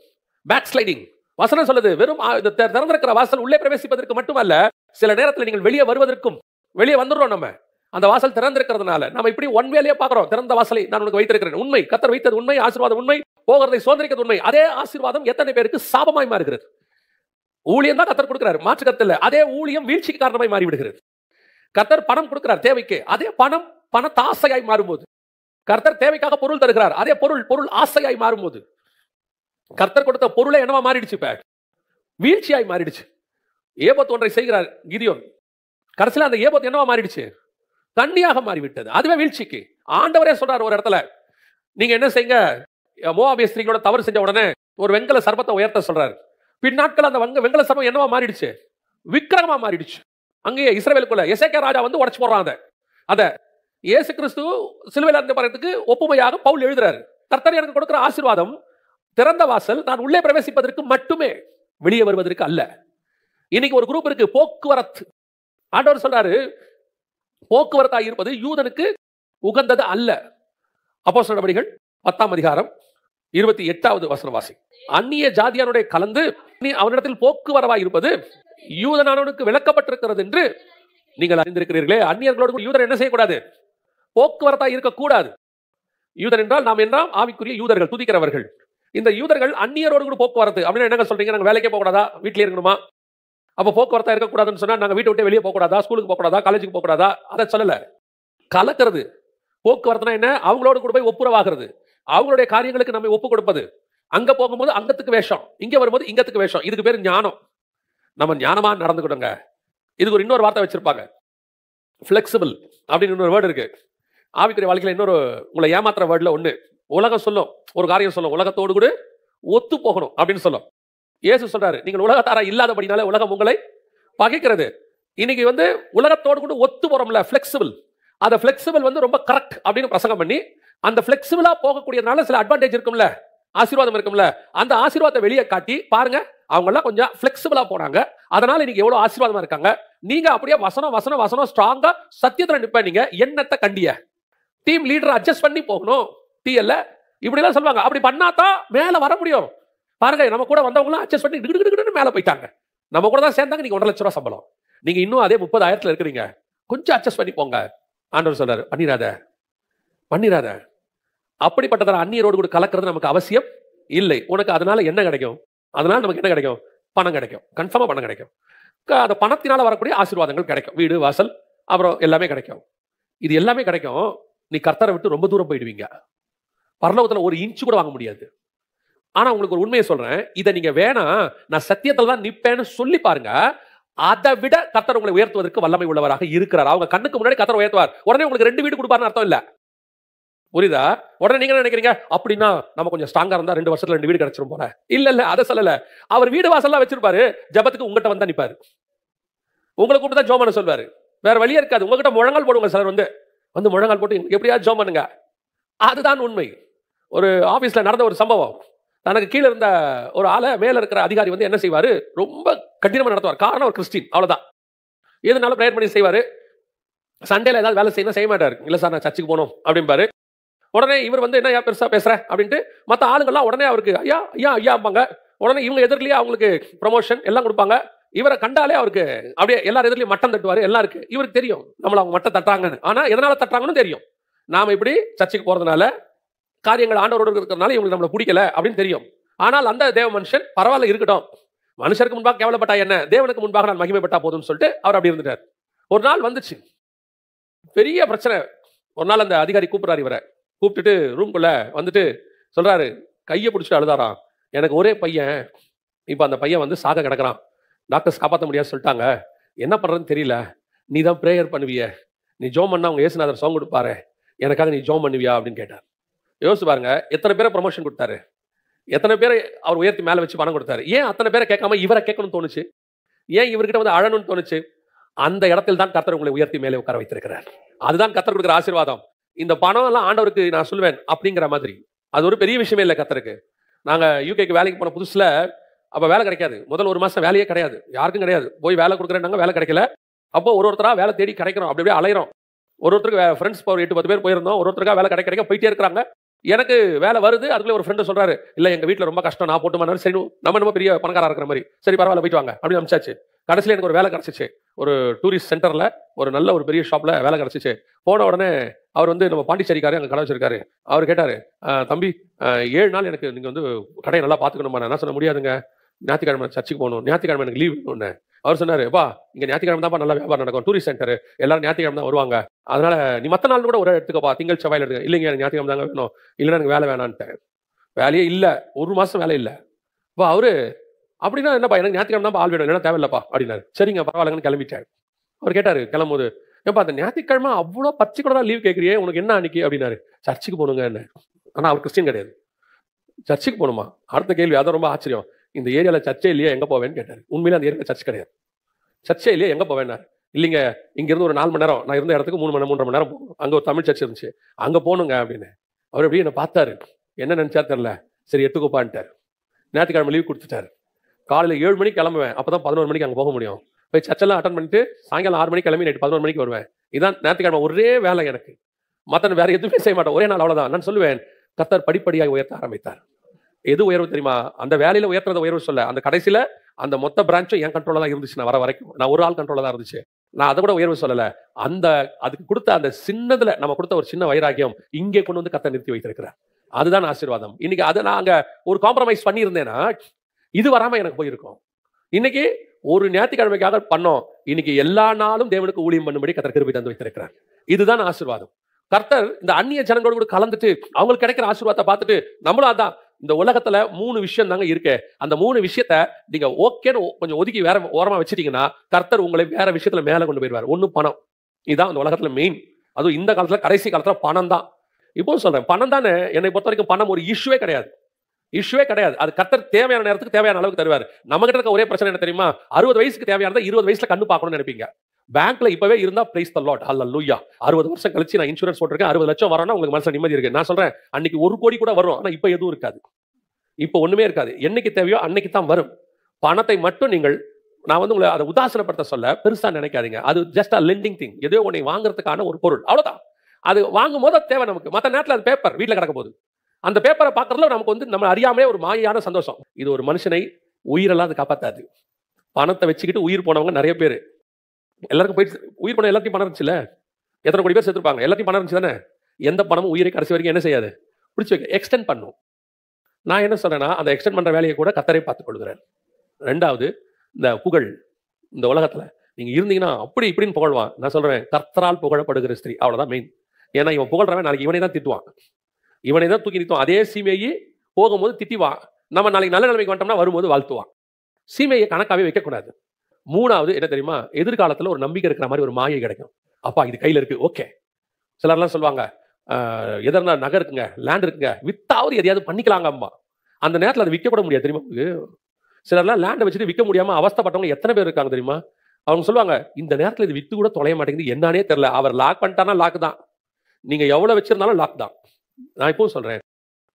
Backsliding. வசனம் சொல்லுது வெறும் திறந்திருக்கிற வாசல் உள்ளே பிரவேசிப்பதற்கு மட்டுமல்ல, சில நேரத்தில் நீங்கள் வெளியே வருவதற்கும் வெளியே வந்துடுறோம். நம்ம அந்த வாசல் திறந்திருக்கிறதுனால நம்ம இப்படி ஒன் வேலையே பார்க்கிறோம். திறந்த வாசலை நான் உனக்கு வைத்திருக்கிறேன். உண்மை. கர்த்தர் வைத்தது உண்மை. ஆசீர்வாதம் உண்மை. போகிறதை சுதந்திரிக்கிறது உண்மை. அதே ஆசீர்வாதம் எத்தனை பேருக்கு சாபமாய் மாறுகிறது? ஊழியம் தான் கர்த்தர் கொடுக்கிறார், மாற்று கருத்தில். அதே ஊழியம் வீழ்ச்சிக்கு காரணமாய் மாறிவிடுகிறது. கர்த்தர் பணம் கொடுக்கிறார் தேவைக்கு. அதே பணம் பணத்தாசையாய் மாறும்போது, கர்த்தர் தேவைக்காக பொருள் தருகிறார். அதே பொருள் ஆசையாய் மாறும்போது, கர்த்தர் கொடுத்த பொருளை என்னவா மாறிடுச்சு? இப்ப வீழ்ச்சியாய் மாறிடுச்சு. ஏபோத் ஒன்றை செய்கிறார் கிதியோன். கடைசியில் அந்த ஏபோத் என்னவா மாறிடுச்சு? தண்ணியாக மாறிவிட்டது. அதுவே வீழ்ச்சிக்கு. ஆண்டவரே சொல்றார் ஒரு இடத்துல, நீங்க என்ன செய்யுங்க, மோவாபிய ஸ்திரீகளோட தவறு செஞ்ச உடனே ஒரு வெங்கல சர்பத்தை உயர்த்த சொல்றாரு. பின்னாட்கள் அந்த வெங்கல சர்பம் என்னவா மாறிடுச்சு? விக்கிரகமா மாறிடுச்சு. அங்கேயே இஸ்ரவேலுக்குள்ள எசேக்கியா ராஜா வந்து உடைச்சு போடுறான். அத இயேசு கிறிஸ்து சிலுவையில் இருந்து பறதுக்கு ஒப்புமையாக பவுல் எழுதுறாரு. கர்த்தர் எனக்கு கொடுக்கிற ஆசீர்வாதம் திறந்த வாசல், நான் உள்ளே பிரவேசிப்பதற்கு மட்டுமே, வெளியே வருவதற்கு அல்ல. இன்னைக்கு ஒரு குரூப் இருக்கு, போக்குவரத்து. ஆண்டவர் சொல்றாரு போக்குவரத்தாக இருப்பது யூதனுக்கு உகந்தது அல்ல. அப்போஸ்தலர் நடவடிக்கைகள் 10ஆம் அதிகாரம் 28வது வசனம் வாசி. அந்நிய ஜாதியானுடைய கலந்து அவனிடத்தில் போக்குவரவாய் இருப்பது யூதனானவனுக்கு விளக்கப்பட்டிருக்கிறது என்று நீங்கள் அறிந்திருக்கிறீர்களே. அந்நியர்களோடு யூதர் என்ன செய்யக்கூடாது? போக்குவரத்தா இருக்கக்கூடாது. யூதர் என்றால் நாம் என்றால் ஆவிக்குரிய யூதர்கள், துதிக்கிறவர்கள். இந்த யூதர்கள் அந்நியரோடு கூட போக்குவரத்து அப்படின்னா என்ன சொல்றீங்க? நாங்க வேலைக்கே போக கூடாதா? வீட்டிலே இருக்கணுமா? அப்ப போக்குவரத்தா இருக்கக்கூடாதுன்னு சொன்னா நாங்க வீட்டை விட்டு வெளியே போக கூடாதா? ஸ்கூலுக்கு போக கூடாதா? காலேஜுக்கு போக கூடாதா? அதை சொல்லல. கலக்கிறது. போக்குவரத்துனா என்ன? அவங்களோடு கூட போய் ஒப்புரவாகிறது, அவங்களுடைய காரியங்களுக்கு நம்ம ஒப்பு கொடுப்பது. அங்க போகும்போது அங்கத்துக்கு வேஷம், இங்க வரும்போது இங்கத்துக்கு வேஷம். இதுக்கு பேர் ஞானம். நம்ம ஞானமா நடந்துக்கிட்டோங்க. இதுக்கு ஒரு இன்னொரு வார்த்தை வச்சிருப்பாங்க, பிளெக்சிபிள் அப்படின்னு இன்னொரு வேர்டு இருக்கு. ஆவிக்குரிய வாழ்க்கையில் இன்னொரு உங்களை ஏமாத்துற வேர்டுல ஒண்ணு. உலகம் சொல்லும் ஒரு காரியம் சொல்லும், உலகத்தோடு கூட ஒத்து போகணும் அப்படின்னு சொல்லும். இயேசு சொல்றாரு, நீங்கள் உலகத்தாரா இல்லாதபடினால உலகம் உங்களை பகைக்கிறது. இன்னைக்கு வந்து உலகத்தோடு கூட ஒத்து போறோம்ல, பிளெக்சிபிள். அந்த பிளெக்சிபிள் வந்து ரொம்ப கரெக்ட் அப்படின்னு பிரசங்கம் பண்ணி, அந்த பிளெக்சிபிளா போகக்கூடியதுனால சில அட்வான்டேஜ் இருக்கும்ல, ஆசீர்வாதம் இருக்கும்ல, அந்த ஆசீர்வாதத்தை வெளியே காட்டி பாருங்க, அவங்க எல்லாம் கொஞ்சம் பிளெக்சிபிளா போனாங்க, அதனால இன்னைக்கு எவ்வளவு ஆசீர்வாதமா இருக்காங்க. நீங்க அப்படியே வசனம் வசனம் வசனம் ஸ்ட்ராங்கா சத்தியத்துல நிப்ப. நீங்க எண்ணத்தை கண்டிய டீம் லீடர் அட்ஜஸ்ட் பண்ணி போகணும். டிஎல்ல இப்படி எல்லாம் சொல்லுவாங்க. அப்படி பண்ணாதான் மேல வர முடியும். பாருங்க, நம்ம கூட வந்தவங்களாம் அட்ஜஸ்ட் பண்ணி கிடுகிடுன்னு மேலே போயிட்டாங்க. நம்ம கூட தான் சேர்ந்தாங்க. நீங்க 1,50,000 சம்பளம், நீங்க இன்னும் அதே 30,000 இருக்கிறீங்க, கொஞ்சம் அட்ஜஸ்ட் பண்ணி போங்க. ஆண்டவர் சொல்றாரு, பண்ணிராத பண்ணிராத. அப்படிப்பட்டதான அந்நியரோடு கூட கலக்கிறது நமக்கு அவசியம் இல்லை. உனக்கு அதனால என்ன கிடைக்கும்? அதனால நமக்கு என்ன கிடைக்கும்? பணம் கிடைக்கும். கன்ஃபார்மா பணம் கிடைக்கும். அந்த பணத்தினால வரக்கூடிய ஆசீர்வாதங்கள் கிடைக்கும். வீடு வாசல் அப்புறம் எல்லாமே கிடைக்கும். இது எல்லாமே கிடைக்கும். நீ கர்த்தரை விட்டு ரொம்ப தூரம் போயிடுவீங்க. பரலோகத்துல ஒரு இன்ச்சு கூட வாங்க முடியாது. ஆனா உங்களுக்கு ஒரு உண்மையை சொல்றேன், இதை நீங்க வேணாம், நான் சத்தியத்துல தான் நிப்பேன்னு சொல்லி பாருங்க. அதை விட கர்த்தர் உங்களை உயர்த்துவதற்கு வல்லமை உள்ளவராக இருக்கிறார். அவங்க கண்ணுக்கு முன்னாடி கர்த்தர் உயர்த்துவார். உடனே உங்களுக்கு 2 வீடு கொடுப்பாருன்னு அர்த்தம் இல்ல. புரியுதா? உடனே நீங்க என்ன நினைக்கிறீங்க? அப்படின்னா நம்ம கொஞ்சம் ஸ்ட்ராங்கா இருந்தா 2 வருஷத்துல 2 வீடு கிடைச்சிரும் போல. இல்ல அதை சொல்லல. அவர் வீடு வாசல்லாம் வச்சிருப்பாரு. ஜபத்துக்கு உங்ககிட்ட வந்தா நிப்பாரு. உங்களை கூப்பிட்டு தான் ஜோம் பண்ண சொல்வாரு. வேற வழியே இருக்காது. உங்ககிட்ட முழங்கால் போடுவாங்க சிலர். வந்து முழங்கால் போட்டு எப்படியாவது ஜோம் பண்ணுங்க. அதுதான் உண்மை. ஒரு ஆபீஸ்ல நடந்த ஒரு சம்பவம். தனக்கு கீழே இருந்த ஒரு ஆளை மேல இருக்கிற அதிகாரி என்ன செய்வாரு, ரொம்ப கடினமா நடத்துவார். காரணம் ஒரு கிறிஸ்டின், அவ்வளவுதான். எதுனாலும் பிரேயர் பண்ணி செய்வாரு. சண்டேல ஏதாவது வேலை செய்யணும், செய்ய மாட்டாரு. இல்ல சார், நான் சர்ச்சுக்கு போகணும் அப்படிம்பாரு. உடனே இவர் என்ன பெருசா பேசுற அப்படின்ட்டு மற்ற ஆளுங்கள்லாம் உடனே அவருக்கு ஐயா ஐயா ஐயாம்பாங்க. உடனே இவங்க எதிரிலேயே அவங்களுக்கு ப்ரமோஷன் எல்லாம் கொடுப்பாங்க. இவரை கண்டாலே அவருக்கு அப்படியே எல்லாரும் எதிரிலையும் மட்டம் தட்டுவாரு. எல்லாம் இருக்கு. இவருக்கு தெரியும் நம்மள அவங்க மட்டம் தட்டுறாங்கன்னு. ஆனா எதனால தட்டுறாங்கன்னு தெரியும். நாம இப்படி சர்ச்சுக்கு போறதுனால, காரியங்கள் ஆண்டவரோடு இருக்கிறதுனால இவங்களுக்கு நம்மளை பிடிக்கல அப்படின்னு தெரியும். ஆனால் அந்த தேவ மனுஷன் பரவாயில்ல இருக்கட்டும், மனுஷருக்கு முன்பாக கேவலப்பட்டா என்ன, தேவனுக்கு முன்பாக நான் மகிமைப்பட்டா போதும்னு சொல்லிட்டு அவர் அப்படி இருந்துட்டார். ஒரு நாள் வந்துச்சு பெரிய பிரச்சனை. ஒரு நாள் அந்த அதிகாரி கூப்பிடுறாரு. இவரை கூப்பிட்டுட்டு ரூம்குள்ள வந்துட்டு சொல்றாரு, கையை பிடிச்சிட்டு அழுதாராம். எனக்கு ஒரே பையன், இப்ப அந்த பையன் சாக கிடக்குறான். டாக்டர்ஸ் காப்பாற்ற முடியாது சொல்லிட்டாங்க. என்ன பண்றதுன்னு தெரியல. நீ தான் பிரேயர் பண்ணுவிய, நீ ஜோம் பண்ணா அவங்க ஏசுநாதர் சோங் கொடுப்பாரு, எனக்காக நீ ஜோம் பண்ணுவியா அப்படின்னு கேட்டார். யோசிச்சு பாருங்க, எத்தனை பேரை ப்ரமோஷன் கொடுத்தாரு, எத்தனை பேரை அவர் உயர்த்தி மேல வச்சு பணம் கொடுத்தாரு. ஏன் அத்தனை பேரை கேட்காம இவரை கேட்கணும்னு தோணுச்சு? ஏன் இவர்கிட்ட அழணும்னு தோணுச்சு? அந்த இடத்தில் தான் கர்த்தர் உங்களை உயர்த்தி மேலே உட்கார வைத்திருக்கிறார். அதுதான் கர்த்தர் கொடுக்குற ஆசீர்வாதம். இந்த பணம் எல்லாம் ஆண்டவருக்கு நான் சொல்லுவேன் அப்படிங்கிற மாதிரி அது ஒரு பெரிய விஷயமே இல்லை கர்த்தருக்கு. நாங்க யூகேக்கு வேலைக்கு போன புதுசுல அப்ப வேலை கிடைக்காது. முதல் 1 மாசம் வேலையே கிடையாது, யாருக்கும் கிடையாது. போய் வேலை கொடுக்குறேன்னாங்க, வேலை கிடைக்கல. அப்போ ஒருத்தரா வேலை தேடி கிடைக்கிறோம், அப்படியே அலையிறோம். ஒருத்தருக்கு ஃப்ரெண்ட்ஸ் 8-10 பேர் போயிருந்தோம். ஒருத்தருக்கா வேலை கிடைக்க போயிட்டே இருக்கிறாங்க. எனக்கு வேலை வருது. அதுக்குள்ள ஒரு ஃப்ரெண்டு சொல்றாரு, இல்ல எங்க வீட்டுல ரொம்ப கஷ்டம், நான் போட்டுமானாரு. சரி, நம்ம ரொம்ப பெரிய பணக்காரா இருக்கிற மாதிரி, சரி பரவாயில்ல போயிட்டு வாங்க அப்படின்னு அனுப்பிச்சாச்சு. கடைசியில் எனக்கு ஒரு வேலை கிடைச்சிச்சு. ஒரு டூரிஸ்ட் சென்டர்ல ஒரு நல்ல ஒரு பெரிய ஷாப்ல வேலை கிடைச்சிச்சு. போன உடனே அவர் நம்ம பாண்டிச்சேரிக்காரு, அங்க கடை வச்சிருக்காரு. அவர் கேட்டாரு, தம்பி 7 நாள் எனக்கு நீங்க கடையை நல்லா பாத்துக்கணுமா? நான் என்ன சொன்ன முடியாதுங்க, ஞாயிற்றுக்கிழமை சர்ச்சுக்கு போகணும், ஞாயிற்றுக்கிழமை எனக்கு லீவ் ஒன்று. அவர் சொன்னாரு, பா இங்க ஞாயிற்றுக்கிழமை தான் நல்லா வியாபாரம் நடக்கும், டூரிஸ்ட் சென்டர், எல்லாரும் ஞாயிற்றுக்கிழமை தான் வருவாங்க, அதனால நீ மற்ற நாள் கூட ஒரு எடுத்துக்கப்பா, திங்கள் செவ்வாயில் எடுத்துக்க. இல்லைங்க எனக்கு ஞாயிற்றுக்கிழமை தாங்க வேணும், இல்லைன்னா எனக்கு வேலை வேணான்ட்டேன். வேலையே இல்லை, 1 மாசம் வேலை இல்லை. அப்பா அவரு அப்படின்னா என்னப்பா, எனக்கு ஞாயிற்றுக்கிழமை தான் ஆள் வேணும், இல்லைன்னா தேவையில்லப்பா அப்படின்னாரு. சரிங்க பரவாயில்லங்கன்னு கிளம்பிட்டாரு. அவர் கேட்டாரு கிளம்பும்போது, ஏப்பா அந்த ஞாயிற்றுக்கிழமை அவ்வளோ பச்சை கூட தான் லீவ் கேட்குறியே, உனக்கு என்ன அன்னைக்கு அப்படின்னாரு. சர்ச்சுக்கு போகணுங்க என்ன. ஆனால் அவர் கிறிஸ்டின் கிடையாது. சர்ச்சுக்கு போகணுமா? அடுத்த கேள்வி. அதான் ரொம்ப ஆச்சரியம். இந்த ஏரியாவில் சர்ச்சே இல்லையா, எங்கே போவேன்னு கேட்டார். உண்மையிலே அந்த ஏரியாவில் சர்ச் கிடையாது. சர்ச்சே இல்லையா, எங்கே போவேன்னாரு. இல்லைங்க இங்கேருந்து ஒரு 4 மணி நேரம், நான் இருந்த இடத்துக்கு 3-3.5 மணி நேரம் போகணும், அங்கே ஒரு தமிழ் சர்ச் இருந்துச்சு, அங்கே போகணுங்க அப்படின்னு. அவர் எப்படி என்னை பார்த்தாரு, என்ன நினச்சா தெரில. சரி எடுத்துக்கோப்பான்ட்டார். ஞாயிற்றுக்கிழமை லீவ் கொடுத்துட்டாரு. காலையில் 7 மணிக்கு கிளம்புவேன், அப்போ தான் 11 மணிக்கு அங்கே போக முடியும். போய் சர்ச்செல்லாம் அட்டன் பண்ணிட்டு சாயங்காலம் 6 மணிக்கு கிளம்பி நைட்டு 11 மணிக்கு வருவேன். இதான் ஞாயிற்றுக்கிழமை ஒரே வேலை எனக்கு. மற்ற வேற எதுவுமே செய்ய மாட்டேன், ஒரே நாள் அவ்வளோதான். நான் சொல்லுவேன், கர்த்தர் படிப்படியாக உயர்த்த ஆரம்பித்தார். எது உயர்வு தெரியுமா? அந்த வேலையில உயர்த்துறத உயர்வு சொல்ல, அந்த கடைசியில அந்த மொத்த பிரான்ச்சும் என் கண்ட்ரோல தான் இருந்துச்சு. நான் வர வரைக்கும் நான் ஒரு ஆள் கண்ட்ரோல தான் இருந்துச்சு. நான் அதை கூட உயர்வு சொல்லல. அதுக்கு கொடுத்த அந்த சின்னதுல நம்ம கொடுத்த ஒரு சின்ன வைராக்கியம் இங்கே கொண்டு கர்த்தர் நிறுத்தி வைத்திருக்கிறார். அதுதான் ஆசீர்வாதம். இன்னைக்கு அதை நான் அங்க ஒரு காம்ப்ரமைஸ் பண்ணி இருந்தேன்னா இது வராம எனக்கு போயிருக்கும். இன்னைக்கு ஒரு ஞாயிற்றுக்கிழமைக்காக பண்ணோம், இன்னைக்கு எல்லா நாளும் தேவனுக்கு ஊழியம் பண்ணும்படி கர்த்தர் கிருபை தந்து வைத்திருக்கிறார். இதுதான் ஆசீர்வாதம். கர்த்தர் இந்த அந்நிய ஜனங்களோடு கூட கலந்துட்டு அவங்களுக்கு கிடைக்கிற ஆசீர்வாதத்தை பார்த்துட்டு நம்மளும் அதான். இந்த உலகத்துல 3 விஷயம் தாங்க இருக்கு. அந்த 3 விஷயத்த நீங்க ஓகேன்னு கொஞ்சம் ஒதுக்கி வேற ஓரமா வச்சிட்டீங்கன்னா கர்த்தர் உங்களை வேற விஷயத்துல மேல கொண்டு போயிருவார். 1 பணம். இதுதான் அந்த உலகத்துல மெயின். அதுவும் இந்த காலத்துல கடைசி காலத்துல பணம் தான். இப்போ சொல்றேன், பணம் தானே. என்னை பொறுத்த வரைக்கும் பணம் ஒரு இஷ்யூவே கிடையாது. இஷ்யூவே கிடையாது. அது கர்த்தர் தேவையான நேரத்துக்கு தேவையான அளவுக்கு தருவார். நம்ம கிட்ட இருக்க ஒரே பிரச்சனை என்ன தெரியுமா? 60 வயசுக்கு தேவையானதை 20 வயசுல கண்ணு பார்க்கணும்னு நினைப்பீங்க. பேங்க்ல இப்பவே இருந்தா பிரைஸ் தி லார்ட், ஹல்லேலூயா. 60 வருஷம் கழிச்சு நான் இன்சூரன்ஸ் போட்டிருக்கேன், 60 லட்சம் வரணும்னா உங்களுக்கு மனசுல நிம்மதி இருக்கு. நான் சொல்றேன், அன்னைக்கு 1 கோடி கூட வரும். ஆனா இப்ப எதுவும் இருக்காது. இப்ப ஒண்ணுமே இருக்காது. என்னைக்கு தேவையோ அன்னைக்கு தான் வரும். பணத்தை மட்டும் நீங்கள், நான் உங்களை அதை உதாசனப்படுத்த சொல்ல பெருசா நினைக்காதீங்க. அது ஜஸ்ட் அ லெண்டிங் திங். ஏதோ ஒன்றை வாங்குறதுக்கான ஒரு பொருள், அவ்வளவுதான். அது வாங்கும் போது தேவை நமக்கு. மற்ற நேரத்தில் அது பேப்பர் வீட்டில் கிடக்க போகுது. அந்த பேப்பரை பார்க்கறதுல நமக்கு வந்து நம்ம அறியாமலே ஒரு மாயான சந்தோஷம். இது ஒரு மனுஷனை உயிரெல்லாம் அது காப்பாத்தாது. பணத்தை வச்சுக்கிட்டு உயிர் போனவங்க நிறைய பேர். எல்லாருக்கும் போயிட்டு உயிர் போன எல்லாத்தையும் பணம் இருந்துச்சுல்ல, எத்தனை கோடி பேர் செத்துருப்பாங்க, எல்லாத்தையும் பணம் இருந்துச்சு தானே. எந்த பணமும் உயிரை கடைசி வரைக்கும் என்ன செய்யாது, பிடிச்சி வைக்க, எக்ஸ்டெண்ட் பண்ணும். நான் என்ன சொல்றேன்னா, அந்த எக்ஸ்டெண்ட் பண்ற வேலையை கூட கர்த்தரே பார்த்துக் கொள்கிறார். ரெண்டாவது, இந்த புகழ், இந்த உலகத்துல நீங்க இருந்தீங்கன்னா அப்படி இப்படின்னு புகழ்வான். நான் சொல்றேன், கர்த்தரால் புகழப்படுகிற ஸ்திரீ, அவ்வளவுதான் மெயின். ஏன்னா இவன் புகழ்றவன் நாளைக்கு இவனை தான் திட்டுவான், இவனை தான் தூக்கி நிறுத்துவான். அதே சீமையை போகும்போது திட்டிவான், நம்ம நாளைக்கு நல்ல நிலைமைக்கு வந்துட்டோம்னா வரும்போது வாழ்த்துவான். சீமையை கணக்காவே வைக்கக்கூடாது. மூணாவது என்ன தெரியுமா, எதிர்காலத்துல ஒரு நம்பிக்கை இருக்கிற மாதிரி ஒரு மாயை கிடைக்கும். அப்பா இது கையில இருக்கு, ஓகே. சிலர்லாம் சொல்லுவாங்க, எதனா நகை இருக்குங்க, லேண்ட் இருக்குங்க, வித்தாவது எதையாவது பண்ணிக்கலாங்க அம்மா. அந்த நேரத்தில் அது விற்க கூட முடியாது தெரியுமா. சிலர்லாம் லேண்டை வச்சுட்டு விற்க முடியாம அவஸ்தைப்பட்டவங்க எத்தனை பேர் இருக்காங்க தெரியுமா. அவங்க சொல்லுவாங்க, இந்த நேரத்தில் இது வித்து கூட தொலைய மாட்டேங்குது, என்னன்னே தெரியல. அவர் லாக் பண்ணிட்டானா லாக் தான், நீங்க எவ்வளவு வச்சிருந்தாலும் லாக் தான். நான் இப்போ சொல்றேன்,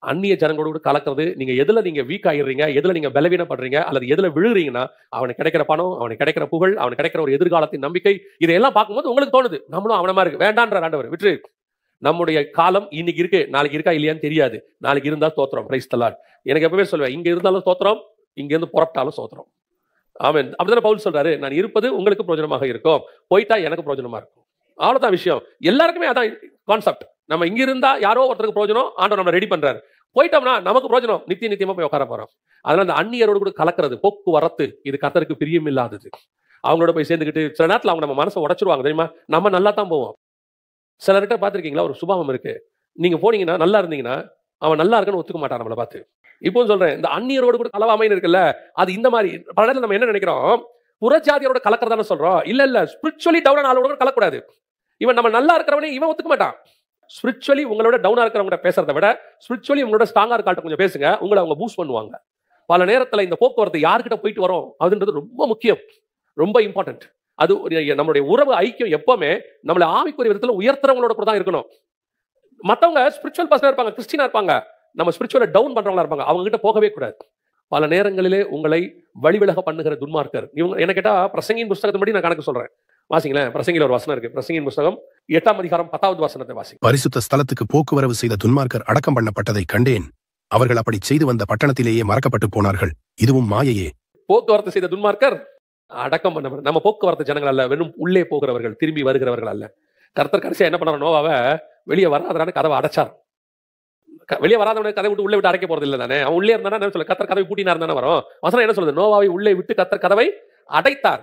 அந்நிய ஜனங்களோட கூட கலக்கிறது, நீங்க எதுல நீங்க வீக் ஆகிடுறீங்க, எதுல நீங்க பலவீனப்படுறீங்க, அல்லது எதுல விழுகிறீங்கன்னா, அவனுக்கு கிடைக்கிற பணம், அவனுக்கு கிடைக்கிற புகழ், அவனுக்கு கிடைக்கிற ஒரு எதிர்காலத்தின் நம்பிக்கை, இதையெல்லாம் பார்க்கும்போது உங்களுக்கு தோணுது நம்மளும் அவனமா இருக்கு, வேண்டான்ற ஆண்டவர் விட்டு. நம்முடைய காலம் இன்னைக்கு இருக்கு, நாளைக்கு இருக்கா இல்லையான்னு தெரியாது. நாளைக்கு இருந்தா தோத்திரம், பிரைஸ் தி லார்ட். எனக்கு எப்பவுமே சொல்லுவேன், இங்க இருந்தாலும் தோத்திரம், இங்க இருந்து புறப்பட்டாலும் சோத்திரம். ஆமென். அப்படிதானே பவுல் சொல்றாரு, நான் இருப்பது உங்களுக்கு பிரயோஜனமாக இருக்கும், போயிட்டா எனக்கு பிரயோஜனமா இருக்கும். அவ்வளவுதான் விஷயம். எல்லாருக்குமே அதான் கான்செப்ட். நம்ம இங்க இருந்தா யாரோ ஒருத்தருக்கு பிரயோஜனம், ஆண்டவர் நம்ம ரெடி பண்றாரு. போயிட்டோம்னா நமக்கு பிரயோஜனம், நித்தியமா போய் உட்கார போறோம். அதனால அந்த அந்நியரோடு கூட கலக்கிறது, போக்குவரத்து, இது கர்த்தருக்கு பிரியம் இல்லாதது. அவங்களோட போய் சேர்ந்துக்கிட்டு சில நேரத்தில் அவங்க நம்ம மனசை உடைச்சிருவாங்க தெரியுமா. நம்ம நல்லா தான் போவோம். சிலர்கிட்ட பார்த்துருக்கீங்களா, ஒரு சுபாவம் இருக்கு, நீங்க போனீங்கன்னா நல்லா இருந்தீங்கன்னா அவன் நல்லா இருக்குன்னு ஒத்துக்க மாட்டான் நம்மளை பார்த்து. இப்போ சொல்றேன், இந்த அந்நியரோடு கூட கலவாமைன்னு இருக்குல்ல, அது இந்த மாதிரி பல இடத்துல நம்ம என்ன நினைக்கிறோம், புறஜாதியோட கலக்கிறதான சொல்றோம். இல்ல ஸ்பிரிச்சுவலி டவுன் ஆளோட கூட கலக்கூடாது. இவன் நம்ம நல்லா இருக்கிறவனே இவன் ஒத்துக்க மாட்டான். ஸ்பிரிச்சுவலி உங்களோட டவுனா இருக்கிறவங்க பேசுறதை விட ஸ்பிரிச்சுவலி உங்களோட ஸ்ட்ராங்கா இருக்காட்ட கொஞ்சம் பேசுங்க, உங்களை அவங்க பூஸ்ட் பண்ணுவாங்க. பல நேரத்தில் இந்த போக்குவரத்து யார்கிட்ட போயிட்டு வரோம் அதுன்றது ரொம்ப முக்கியம், ரொம்ப இம்பார்ட்டன்ட். அது நம்மளுடைய உறவு ஐக்கியம் எப்பவுமே நம்மளை ஆவிக்குரிய விதத்தில் உயர்த்துறவங்களோட கூட தான் இருக்கணும். மற்றவங்க ஸ்பிரிச்சுவல் பர்சனா இருப்பாங்க, கிறிஸ்டினா இருப்பாங்க, நம்ம ஸ்பிரிச்சுவலை டவுன் பண்றவங்களா இருப்பாங்க, அவங்க கிட்ட போகவே கூடாது. பல நேரங்களிலே உங்களை வழிவிலக பண்ணுகிற துன்மார்க்கர் இவங்க. என்ன கேட்டா, பிரசங்கியின் புஸ்தகத்தின்படி நான் கணக்கு சொல்றேன், வாசிங்களேன். பிரசங்கில ஒரு வசனம் இருக்கு, பிரசங்கியின் புஸ்தகம் 8ஆம் அதிகாரம் 10வது வசனத்தை வாசி. பரிசுத்த ஸ்தலத்துக்கு போக்குவரவு செய்த துன்மார்க்கர் அடக்கம் பண்ணப்பட்டதை கண்டேன், அவர்கள் அப்படி செய்து வந்த பட்டணத்திலேயே மறக்கப்பட்டு போனார்கள், இதுவும் மாயையே. போக்குவரத்து செய்த துன்மார்க்கர் அடக்கம் பண்ண, நம்ம போக்குவரத்து ஜனங்கள் அல்ல, வெறும் உள்ளே போகிறவர்கள், திரும்பி வருகிறவர்கள் அல்ல. கர்த்தர் கடைசியா என்ன பண்ணாரு, நோவாவை வெளியே வராதனால கதவை அடைச்சார். வெளியே வராதவனை கதை விட்டு உள்ளே விட்டு அடைக்க போறது இல்லை தானே. அவன் உள்ளே இருந்தானே சொல்ல, கர்த்தர் கதவை பூட்டினார் தானே வரும். வசனம் என்ன சொல்லுது, நோவாவை உள்ளே விட்டு கர்த்தர் கதவை அடைத்தார்.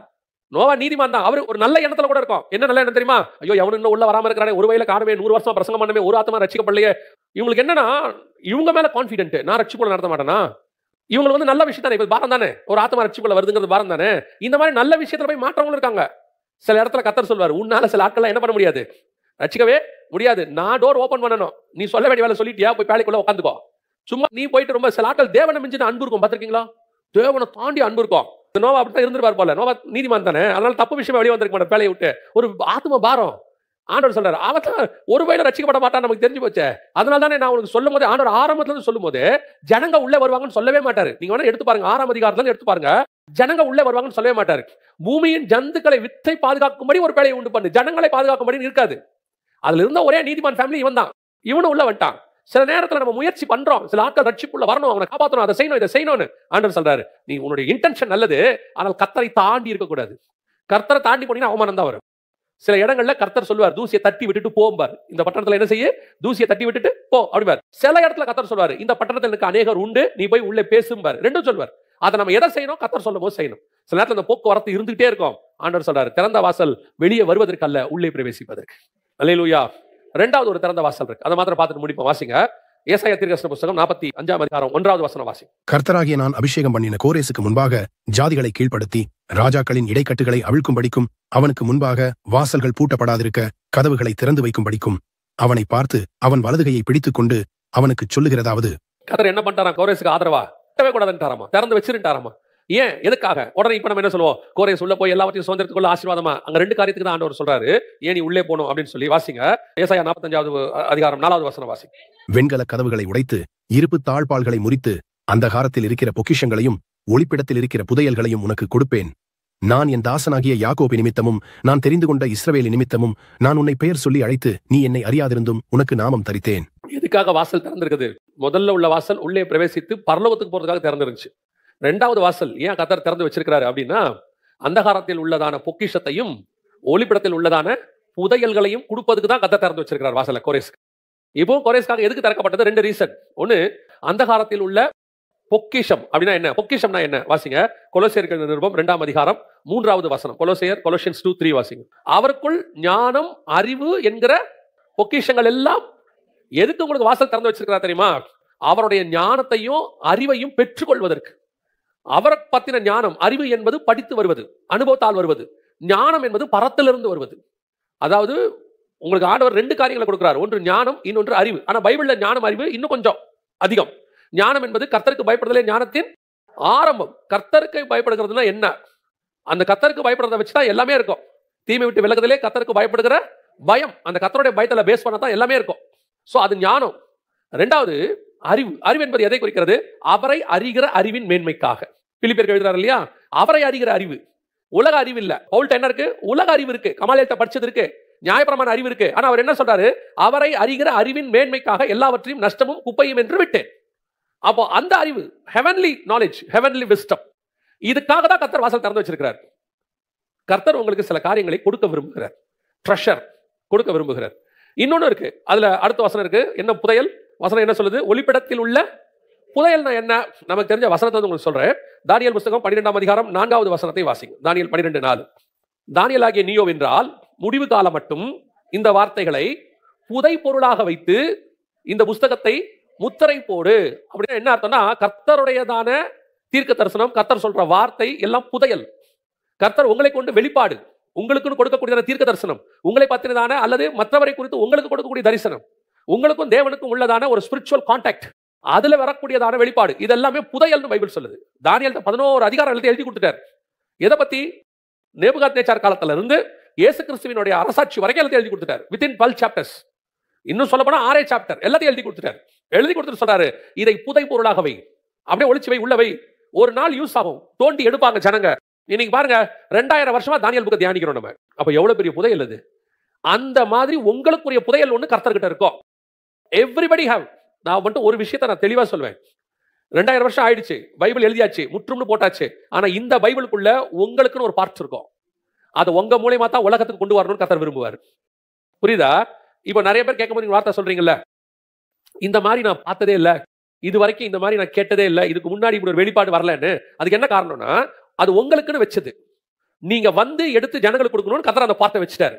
நோவா நீதிமான் தான், அவர் ஒரு நல்ல எண்ணத்துல கூட இருக்கும். என்ன நல்ல எண்ணம் தெரியுமா, ஐயோ எவனு இன்னும் உள்ள வராம இருக்கிறானே, ஒரு வயல காணவே, 100 வருஷமா பிரசங்கம் பண்ணவே, ஒரு ஆத்மா ரட்சிக்கப்படலையே. இவங்களுக்கு என்னன்னா, இவங்க மேல கான்பிடென்ட், நான் ரட்சிப்புல நடத்த மாட்டேனா. இவங்களுக்கு வந்து நல்ல விஷயம் தானே, இப்ப பாரம் தானே, ஒரு ஆத்மா ரட்சிப்புல வருதுங்கிறது பாரம் தானே. இந்த மாதிரி நல்ல விஷயத்துல போய் மாற்றவங்களும் இருக்காங்க. சில இடத்துல கர்த்தர் சொல்வார், உன்னால சில ஆட்கள் என்ன பண்ண முடியாது, ரட்சிக்கவே முடியாது, நான் டோர் ஓபன் பண்ணணும், நீ சொல்ல வேண்டிய வேலை சொல்லிட்டியா, போய் பேழைக்குள்ள உட்காந்துக்கோ. சும்மா நீ போயிட்டு, ரொம்ப சில ஆட்கள் தேவனை மிஞ்சின அன்பு இருக்கும், பார்த்திருக்கீங்களா, தேவனை தாண்டி அன்பு இருக்கும். நோவா அப்படித்தான் இருந்திருப்பார் போல, நோவா நீதிமான் தானே, அதனால தப்பு விஷயமா வெளியே வந்திருக்க மாட்டார் பேழையை விட்டு. ஒரு ஆத்ம பாரம், ஆண்டவர் சொல்றாரு, அவன் ஒரு வயல ரட்சிக்கப்பட மாட்டான், நமக்கு தெரிஞ்சு போச்சே. அதனால தானே நான் உனக்கு சொல்லும் போது, ஆண்டவர் ஆரம்பத்துல இருந்து சொல்லும் போது ஜனங்க உள்ள வருவாங்கன்னு சொல்லவே மாட்டாரு. நீங்க வேணா எடுத்து பாருங்க, 6ஆம் அதிகாரத்துல இருந்து எடுத்து பாருங்க, ஜனங்க உள்ள வருவாங்கன்னு சொல்லவே மாட்டாரு. பூமியின் ஜந்துக்களை வித்தை பாதுகாக்கும்படி ஒரு பேழையை உண்டு பண்ணு, ஜனங்களை பாதுகாக்கும்படி இருக்காது. அதுல இருந்த ஒரே நீதிமான் ஃபேமிலி இவன் தான், இவனு உள்ள வந்துட்டான். சில நேரத்துல நம்ம முயற்சி பண்றோம், சில ஆட்கள் ரட்சிப்புள்ள வரணும், அவனை காப்பாற்றணும், அதை செய்யணும், இதை செய்யணும்னு. ஆண்டவர் சொல்றாரு, நீ உன்னுடைய இன்டென்ஷன் நல்லது, ஆனால் கர்த்தரை தாண்டி இருக்கக்கூடாது. கர்த்தரை தாண்டி போனீங்கன்னா அவமானம் தான் வரும். சில இடங்கள்ல கர்த்தர் சொல்லுவார், தூசியை தட்டி விட்டுட்டு போம்பார், இந்த பட்டணத்துல என்ன செய்ய, தூசியை தட்டி விட்டுட்டு போ அப்படிவார். சில இடத்துல கர்த்தர் சொல்வார், இந்த பட்டணத்தில் எனக்கு அநேகர் உண்டு, நீ போய் உள்ளே பேசும்பார், ரெண்டும் சொல்வார். அதை நம்ம எதை செய்யணும், கர்த்தர் சொல்லும் போது செய்யணும். சில நேரத்தில் இந்த போக்குவரத்து இருந்துகிட்டே இருக்கும். ஆண்டவர் சொல்றாரு, திறந்த வாசல் வெளியே வருவதற்கு அல்ல, உள்ளே பிரவேசிப்பதற்கு. அல்லேலூயா. இரண்டாவது ஒரு திறந்த வாசல் இருக்கு, அதை மாத்திரம் பார்த்துட்டு முடிப்போம். வாசிங்க, ஏசாயா தீர்க்கதரிசன புத்தகம் 45ஆம் அதிகாரம் 1வது வசனம் வாசி. கர்த்தராகிய நான் அபிஷேகம் பண்ணின கோரேசுக்கு முன்பாக ஜாதிகளை கீழ்ப்படுத்தி ராஜாக்களின் இடைக்கட்டுகளை அவிழ்க்கும்படிக்கும், அவனுக்கு முன்பாக வாசல்கள் பூட்டப்படாதிருக்க கதவுகளை திறந்து வைக்கும்படிக்கும் அவனை பார்த்து அவன் வலதுகையை பிடித்துக் கொண்டு அவனுக்கு சொல்லுகிறதாவது. கர்த்தர் என்ன பண்ணிட்டாராம், கோரேசுக்கு ஆதரவா கூடாதுன்றாராமா, திறந்து வச்சிருந்தாராமா. ஏன், எதுக்காக? உடனே இப்ப நம்ம என்ன சொல்லுவோம், கோரேஸ் உள்ள போய் எல்லாத்தையும் சுதந்திரத்துக்குள்ள ஆசீர்வாதமா. அங்க 2 காரியத்துக்கு தான் ஆண்டவர் சொல்றாரு, ஏன் நீ உள்ளே போகணும் அப்படின்னு சொல்லி. வாசிங்க, ஏசாயா 45வது அதிகாரம் 4வது வசனம் வாசி. வெண்கல கதவுகளை உடைத்து இருப்பு தாழ்பால்களை முறித்து அந்தகாரத்தில் இருக்கிற பொக்கிஷங்களையும் ஒளிப்பிடத்தில் இருக்கிற புதையல்களையும் உனக்கு கொடுப்பேன். நான் என் தாசனாகிய யாக்கோபு நிமித்தமும் நான் தெரிந்து கொண்ட இஸ்ரவேலி நிமித்தமும் நான் உன்னை பெயர் சொல்லி அழைத்து நீ என்னை அறியாதிருந்தும் உனக்கு நாமம் தரித்தேன். எதுக்காக வாசல் திறந்திருக்குது? முதல்ல உள்ள வாசல் உள்ளே பிரவேசித்து பரலோகத்துக்கு போறதுக்காக திறந்துருந்துச்சு. ரெண்டாவது வாசல் ஏன் கர்த்தர் திறந்து வச்சிருக்கிறாரு அப்படின்னா, அந்தகாரத்தில் உள்ளதான பொக்கிஷத்தையும் ஒளிப்படத்தில் உள்ளதான புதையல்களையும் கொடுப்பதுக்கு தான் கர்த்தர் திறந்து வச்சிருக்கிறார் வாசலை கோரேஸ்க்கு. இப்போ கோரேஸ்க்காக எதுக்கு திறக்கப்பட்டது? 2 ரீசன். ஒன்னு, அந்தகாரத்தில் உள்ள பொக்கிஷம் அப்படின்னா என்ன? பொக்கிஷம்னா என்ன? வாசிங்க கொலோசியர்கள் நிருபம் 2ஆம் அதிகாரம் 3வது வசனம். கொலோசியன்ஸ் 2:3 வாசிங்க. அவருக்குள் ஞானம், அறிவு என்கிற பொக்கிஷங்கள் எல்லாம் எதுக்கு உங்களுக்கு வாசல் திறந்து வச்சிருக்கிறார் தெரியுமா? அவருடைய ஞானத்தையும் அறிவையும் பெற்றுக்கொள்வதற்கு. அவரை பத்தின ஞானம், அறிவு என்பது படித்து வருவது, அனுபவத்தால் வருவது. ஞானம் என்பது பரத்திலிருந்து வருவது. அதாவது உங்களுக்கு ஆண்டவர் 2 காரியங்களை கொடுக்கிறார். ஒன்று ஞானம், இன்னொன்று அறிவு. ஆனா பைபிள்ல ஞானம், அறிவு இன்னும் கொஞ்சம் அதிகம். ஞானம் என்பது கர்த்தருக்கு பயப்படுதலே ஞானத்தின் ஆரம்பம். கர்த்தருக்கு பயப்படுகிறதுனா என்ன? அந்த கர்த்தருக்கு பயப்படுறத வச்சுதான் எல்லாமே இருக்கும். தீமை விட்டு விலகுதலே கர்த்தருக்கு பயப்படுகிற பயம். அந்த கர்த்தருடைய பயத்துல பேஸ் பண்ண தான் எல்லாமே இருக்கும். சோ அது ஞானம். 2வது அறிவு. அறிவு என்பது எதை குறிக்கிறது? அவரை அறிகிற அறிவின் மேன்மைக்காக. பிலிப்பியருக்கு எழுதுறாரு இல்லையா? அவரை அறிகிற அறிவு. உலக அறிவு இல்ல. பவுல்ட்ட என்ன இருக்கு? உலக அறிவு இருக்கு. கமாலியத்தை படிச்சது இருக்கு, நியாயப்பிரமாண அறிவு இருக்கு. ஆனா அவர் என்ன சொல்றாரு? அவரை அறிகிற அறிவின் மேன்மைக்காக எல்லாவற்றையும் நஷ்டமும் குப்பையும் என்று விட்டேன். அப்போ அந்த அறிவு, ஹெவன்லி நாலேஜ், ஹெவன்லி விஸ்டம், இதுக்காக தான் கர்த்தர் வாசல் திறந்து வச்சிருக்கிறார். கர்த்தர் உங்களுக்கு சில காரியங்களை கொடுக்க விரும்புகிறார். ட்ரெஷர் கொடுக்க விரும்புகிறார். இன்னொன்னு இருக்கு. அதுல அடுத்த வசனம் இருக்கு. என்ன புதையல்? வசனம் என்ன சொல்லுது? ஒளிப்படத்தில் உள்ள புதையல்னா என்ன? நமக்கு தெரிஞ்ச வசனத்தை உங்களுக்கு சொல்றேன். தானியேல் புத்தகம் 12ஆம் அதிகாரம் 4வது வசனத்தை வாசிங்க. தானியேல் 12:4. தானியேல் ஆகிய நீயோ என்றால் முடிவு காலம் மட்டும் இந்த வார்த்தைகளை புதை பொருளாக வைத்து இந்த புஸ்தகத்தை முத்திரை போடு. அப்படின்னா என்ன அர்த்தம்னா, கர்த்தருடையதான தீர்க்க தரிசனம், கர்த்தர் சொல்ற வார்த்தை எல்லாம் புதையல். கர்த்தர் உங்களை கொண்டு வெளிப்பாடு, உங்களுக்கு கொடுக்கக்கூடிய தீர்க்க தரிசனம், உங்களை பத்தினதான அல்லது மற்றவரை குறித்து உங்களுக்கு கொடுக்கக்கூடிய தரிசனம், உங்களுக்கும் தேவனுக்கும் உள்ளதான ஒரு ஸ்பிரிச்சுவல் கான்டாக்ட், அதுல வரக்கூடியதான வெளிப்பாடு, இதெல்லாமே புதையல்னு பைபிள் சொல்லுது. தானியேல் 11 அதிகாரம் எழுதி கொடுத்துட்டார். எதை பத்தி? நேபுகாத்நேச்சார் காலத்துல இருந்து இயேசு கிறிஸ்துவினுடைய அரசாட்சி வரைக்கும் எழுதி கொடுத்துட்டார். Within 12 chapters. இன்னும் சொல்ல போனா 6 சாப்டர் எல்லாத்தையும் எழுதி கொடுத்துட்டார். எழுதி கொடுத்துட்டு சொல்றாரு, இதை புதை பொருளாக வை, அப்படியே ஒளிச்சு வை, உள்ள வை. ஒரு நாள் யூஸ் ஆகும், தோண்டி எடுப்பாங்க ஜனங்க. இன்னைக்கு பாருங்க, 2000 வருஷமா தானியேல் புக்கை தியானிக்கிறோம் நம்ம. அப்ப எவ்வளவு பெரிய புதையல் அது. அந்த மாதிரி உங்களுக்குரிய புதையல் ஒண்ணு கர்த்தர்கிட்ட இருக்கும். Everybody have. நான் மட்டும் ஒரு விஷயத்தை நான் தெளிவா சொல்வேன். 2000 வருஷம் ஆயிடுச்சு, பைபிள் எழுதியாச்சு, முற்றும்னு போட்டாச்சு. ஆனா இந்த பைபிளுக்குள்ள உங்களுக்குன்னு ஒரு பார்ட்ஸ் இருக்கும். அது உங்க மூலமா தான் உலகத்துக்கு கொண்டு வரணும்னு கர்த்தர் விரும்புவார். புரியுதா? இப்போ நிறைய பேர் கேட்கும்போது வார்த்தை சொல்றீங்கல்ல, இந்த மாதிரி நான் பார்த்ததே இல்லை, இது வரைக்கும் இந்த மாதிரி நான் கேட்டதே இல்லை, இதுக்கு முன்னாடி இப்படி ஒரு வெளிப்பாடு வரலன்னு. அதுக்கு என்ன காரணம்னா, அது உங்களுக்குன்னு வச்சது. நீங்க வந்து எடுத்து ஜனங்களுக்கு கொடுக்கணும்னு கர்த்தர் அந்த பார்ட்டை வச்சுட்டாரு.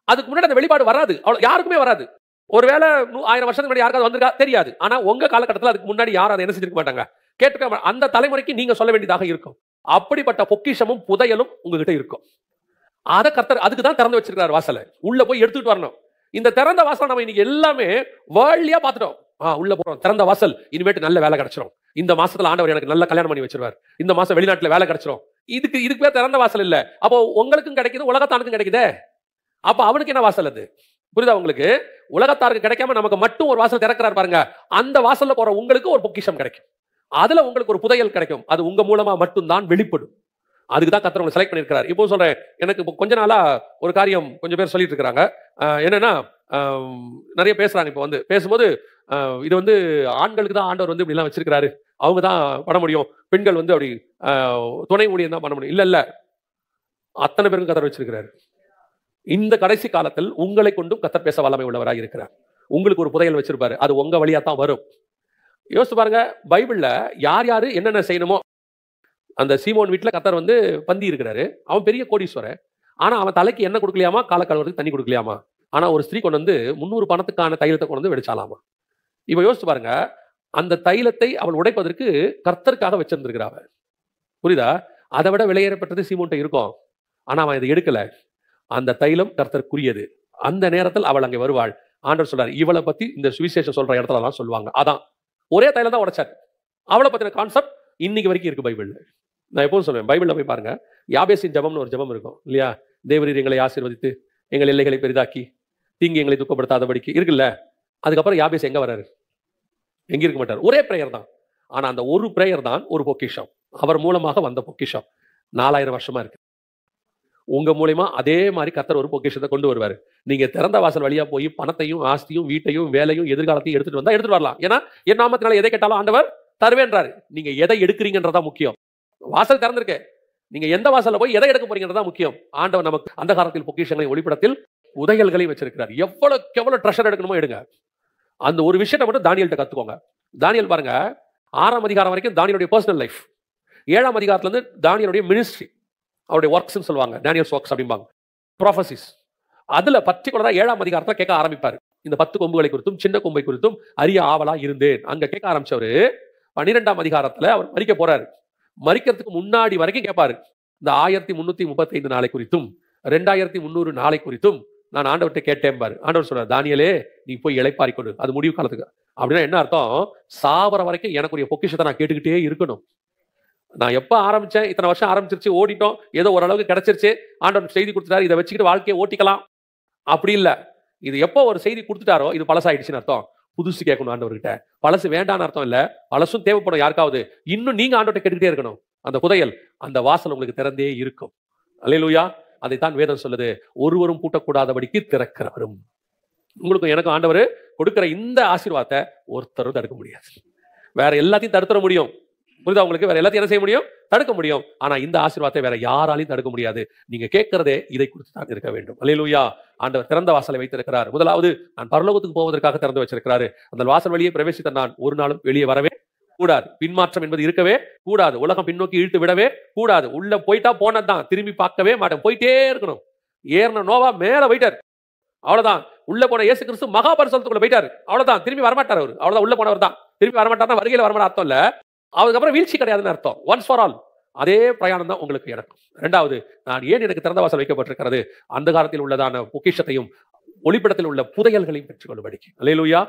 அதுக்கு முன்னாடி அந்த வெளிப்பாடு வராது, யாருக்குமே வராது. ஒருவேளை 1000 வருஷத்துக்கு முன்னாடி யாருக்காவது வந்திருக்கா தெரியாது. ஆனா உங்க காலகட்டத்தில் அதுக்கு முன்னாடி யாரும் அதை என்ன செஞ்சிருக்க மாட்டாங்க, கேட்டுக்க. அந்த தலைமுறைக்கு நீங்க சொல்ல வேண்டியதாக இருக்கும். அப்படிப்பட்ட பொக்கிஷமும் புதையலும் உங்ககிட்ட இருக்கும். அதை கர்த்தர் அதுக்கு தான் திறந்து வச்சிருக்காரு வாசலை. உள்ள போய் எடுத்துட்டு வரணும். இந்த திறந்த வாசல் நம்ம இன்னைக்கு எல்லாமே வேர்ல்ட்லியா பார்த்துட்டோம். உள்ள போறோம், திறந்த வாசல், இனிமேட்டு நல்ல வேலை கிடைச்சிரும், இந்த மாசத்துல ஆண்டவர் எனக்கு நல்ல கல்யாணம் பண்ணி வச்சிருவார், இந்த மாசம் வெளிநாட்டுல வேலை கிடைச்சிரும். இதுக்கு பேர் திறந்த வாசல் இல்ல. அப்போ உங்களுக்கும் கிடைக்குது, உலகத்தானுக்கும் கிடைக்குதே. அப்ப அவனுக்கு என்ன வாசல் அது? புரியுதா உங்களுக்கு? உலகத்தாருக்கு கிடைக்காம நமக்கு மட்டும் ஒரு வாசல் திறக்கிறார் பாருங்க. அந்த வாசல்ல போற உங்களுக்கு ஒரு பொக்கிஷம் கிடைக்கும். அதுல உங்களுக்கு ஒரு புதையல் கிடைக்கும். அது உங்க மூலமா மட்டும்தான் வெளிப்படும். அதுக்கு தான் கர்த்தர் உங்களை செலக்ட் பண்ணியிருக்கிறார். இப்போ சொல்றேன், எனக்கு இப்போ கொஞ்ச நாளா ஒரு காரியம் கொஞ்சம் பேர் சொல்லிட்டு இருக்கிறாங்க. என்னன்னா, நிறைய பேசுறாங்க. இப்போ வந்து பேசும்போது இது வந்து ஆண்களுக்கு தான் ஆண்டவர் வந்து இப்படிலாம் வச்சிருக்கிறாரு, அவங்க தான் பண்ண முடியும், பெண்கள் வந்து அப்படி துணை ஊழியம் தான் பண்ண முடியும். இல்ல, அத்தனை பேருக்கும் கர்த்தர் வச்சிருக்கிறாரு. இந்த கடைசி காலத்தில் உங்களை கொண்டும் கர்த்தர் பேச வல்லமை உள்ளவராக இருக்கிறார். உங்களுக்கு ஒரு புதையல் வச்சிருப்பாரு, அது உங்க வழியா தான் வரும். யோசிச்சு பாருங்க, பைபிள்ல யார் யாரு என்னென்ன செய்யணுமோ. அந்த சீமோன் வீட்டுல கர்த்தர் வந்து பந்தி இருக்கிறாரு. அவன் பெரிய கோடீஸ்வரன். ஆனா அவன் தலைக்கு என்ன கொடுக்கலையாமா, கால கழுவுறதுக்கு தண்ணி கொடுக்கலையாமா. ஆனா ஒரு ஸ்திரீ கொண்டு வந்து 300 பணத்துக்கான தைலத்தை கொண்டு வந்து வெடிச்சாலாமா. இப்ப யோசிச்சு பாருங்க, அந்த தைலத்தை அவள் உடைப்பதற்கு கர்த்தருக்காக வச்சிருந்திருக்கிறாவ. புரியுதா? அதை விட விலையேறப்பட்டது சீமோன்ட்ட இருக்கும். ஆனா அவன் இதை எடுக்கல. அந்த தைலம் கர்த்தருக்குரியது. அந்த நேரத்தில் அவள் அங்கே வருவாள். ஆண்டவர் சொல்றாரு, இவளை பத்தி இந்த சுவிசேஷம் சொல்ற இடத்துல எல்லாம் சொல்லுவாங்க. அதான் ஒரே தைலம் தான் உடைச்சார். அவளை பத்தின கான்செப்ட் இன்னைக்கு வரைக்கும் இருக்கு பைபிள்ல. நான் எப்போதும் சொல்லுவேன், பைபிள்ல போய் பாருங்க, யாபேசின் ஜெபம்னு ஒரு ஜெபம் இருக்கும் இல்லையா? தேவரீர் எங்களை ஆசீர்வதித்து எங்கள் எல்லைகளை பெரிதாக்கி தீங்கு எங்களை துக்கப்படுத்தாதபடிக்கு இருக்குல்ல. அதுக்கப்புறம் யாபேஸ் எங்க வராரு? எங்க இருக்க மாட்டார். ஒரே பிரேயர் தான். ஆனா அந்த ஒரு பிரேயர் தான் ஒரு பொக்கிஷம். அவர் மூலமாக வந்த பொக்கிஷம் 4000 வருஷமா இருக்கு. உங்க மூலியமா அதே மாதிரி கர்த்தர் ஒரு பொக்கிஷத்தை கொண்டு வருவாரு. நீங்க திறந்த வாசல் வழியா போய் பணத்தையும் ஆஸ்தியும் வீட்டையும் வேலையும் எதிர்காலத்தையும் எடுத்துட்டு வரலாம். ஏன்னா என் நாமத்தினால எதை கேட்டாலும் ஆண்டவர் தருவேன்றாரு. நீங்க எதை எடுக்கிறீங்கன்றதா முக்கியம். வாசல் திறந்திருக்கு, நீங்க எந்த வாசல்ல போய் எதை எடுக்க போறீங்கன்றதா முக்கியம். ஆண்டவர் நமக்கு அந்த காலத்தில் பொக்கிஷங்களை ஒளிப்படத்தில் உதையல்களை வச்சிருக்கிறார். எவ்வளவு ட்ரெஷர் எடுக்கணுமோ எடுங்க. அந்த ஒரு விஷயத்தை மட்டும் தானியல்கிட்ட கத்துக்கோங்க. தானியல் பாருங்க, 6ஆம் அதிகாரம் வரைக்கும் தானியலுடைய பர்சனல் லைஃப், 7ஆம் அதிகாரத்துல இருந்து தானியலுடைய மினிஸ்ட்ரி, அவருடைய ஒர்க்ஸ் சொல்லுவாங்க, டேனியல்ஸ் ஒர்க்ஸ் அப்படிம்பாங்க, ப்ராஃபசிஸ். அதுல பர்டிகுலரா 7ஆம் அதிகாரத்தை கேட்க ஆரம்பிப்பாரு. இந்த 10 கொம்புகளை குறித்தும் சின்ன கொம்பை குறித்தும் அறிய ஆவலா இருந்தேன். அங்க கேட்க ஆரம்பிச்சவரு 12ஆம் அதிகாரத்துல அவர் மரிக்க போறாரு. மரிக்கிறதுக்கு முன்னாடி வரைக்கும் கேட்பாரு. இந்த 1335 நாளை குறித்தும் 2300 நாளை குறித்தும் நான் ஆண்டவர்கிட்ட கேட்டேன் பாரு. ஆண்டவர் சொல்றாரு, தானியலே நீ போய் இளைப்பாரி கொடு, அது முடிவு காலத்துக்கு. அப்படின்னா என்ன அர்த்தம்? சாவர வரைக்கும் எனக்குரிய பொக்கிஷத்தை நான் கேட்டுக்கிட்டே இருக்கணும். நான் எப்ப ஆரம்பிச்சேன், இத்தனை வருஷம் ஆரம்பிச்சிருச்சு, ஓடிட்டோம், ஏதோ ஓரளவுக்கு கிடைச்சிருச்சு, ஆண்டவர் செய்தி கொடுத்துட்டாரு, இதை வச்சுக்கிட்டு வாழ்க்கையை ஓட்டிக்கலாம் அப்படி இல்ல. இது எப்போ ஒரு செய்தி கொடுத்துட்டாரோ இது பழசாயிடுச்சுன்னு அர்த்தம். புதுசு கேட்கணும் ஆண்டவர்கிட்ட. பழசு வேண்டான்னு அர்த்தம் இல்ல, பழசும் தேவைப்படும் யாருக்காவது. இன்னும் நீங்க ஆண்டவர்கிட்ட கேட்டுக்கிட்டே இருக்கணும். அந்த புதையல், அந்த வாசல் உங்களுக்கு திறந்தே இருக்கும். அல்லேலூயா. அதைத்தான் வேதம் சொல்லுது, ஒருவரும் பூட்டக்கூடாதபடிக்கு திறக்கிறவரும். உங்களுக்கும் எனக்கும் ஆண்டவர் கொடுக்கிற இந்த ஆசீர்வாதத்தை ஒருத்தரும் தடுக்க முடியாது. வேற எல்லாத்தையும் தடுத்துற முடியும், புரியுதா உங்களுக்கு? வேற எல்லாத்தையும் என்ன செய்ய முடியும்? தடுக்க முடியும். ஆனா இந்த ஆசீர்வாதத்தை வேற யாராலையும் தடுக்க முடியாது. நீங்க கேட்கிறதே இதை குறித்து தான் இருக்க வேண்டும். அல்லேலூயா. ஆண்டவர் திறந்த வாசலை வைத்திருக்கிறார். முதலாவது, நான் பரலோகத்துக்கு போவதற்காக திறந்து வச்சிருக்கிறாரு. அந்த வாசல் வழியே பிரவேசித்த நான் ஒரு நாளும் வெளியே வரவே கூடாது. பின்மாற்றம் என்பது இருக்கவே கூடாது. உலகம் பின்னோக்கி இழுத்து விடவே கூடாது. உள்ள போயிட்டா போனதுதான், திரும்பி பார்க்கவே மாட்டேன், போயிட்டே இருக்கணும். ஏறின நோவா மேல போயிட்டார், அவ்வளவுதான். உள்ள போன இயேசு கிறிஸ்து மகா பரிசுத்தத்துக்குள்ள போயிட்டாரு, அவ்வளவுதான். திரும்பி வரமாட்டார் அவர், அவ்வளவுதான். உள்ள போனவர் தான், திரும்பி வரமாட்டார்னா வருகையில வரமாட்ட அர்த்தம் இல்ல, அதுக்கப்புறம் வீழ்ச்சி கிடையாதுன்னு அர்த்தம். Once for all. அதே பிரயாணம் தான் உங்களுக்கு எனக்கும். இரண்டாவது, நான் ஏன் எனக்கு திறந்த வாசல் வைக்கப்பட்டிருக்கிறது? அந்த காலத்தில் உள்ளதான பொக்கிஷத்தையும் ஒளிப்படத்தில் உள்ள புதையல்களையும் பெற்றுக்கொள்ளும்படிக்கு. அல்லேலூயா.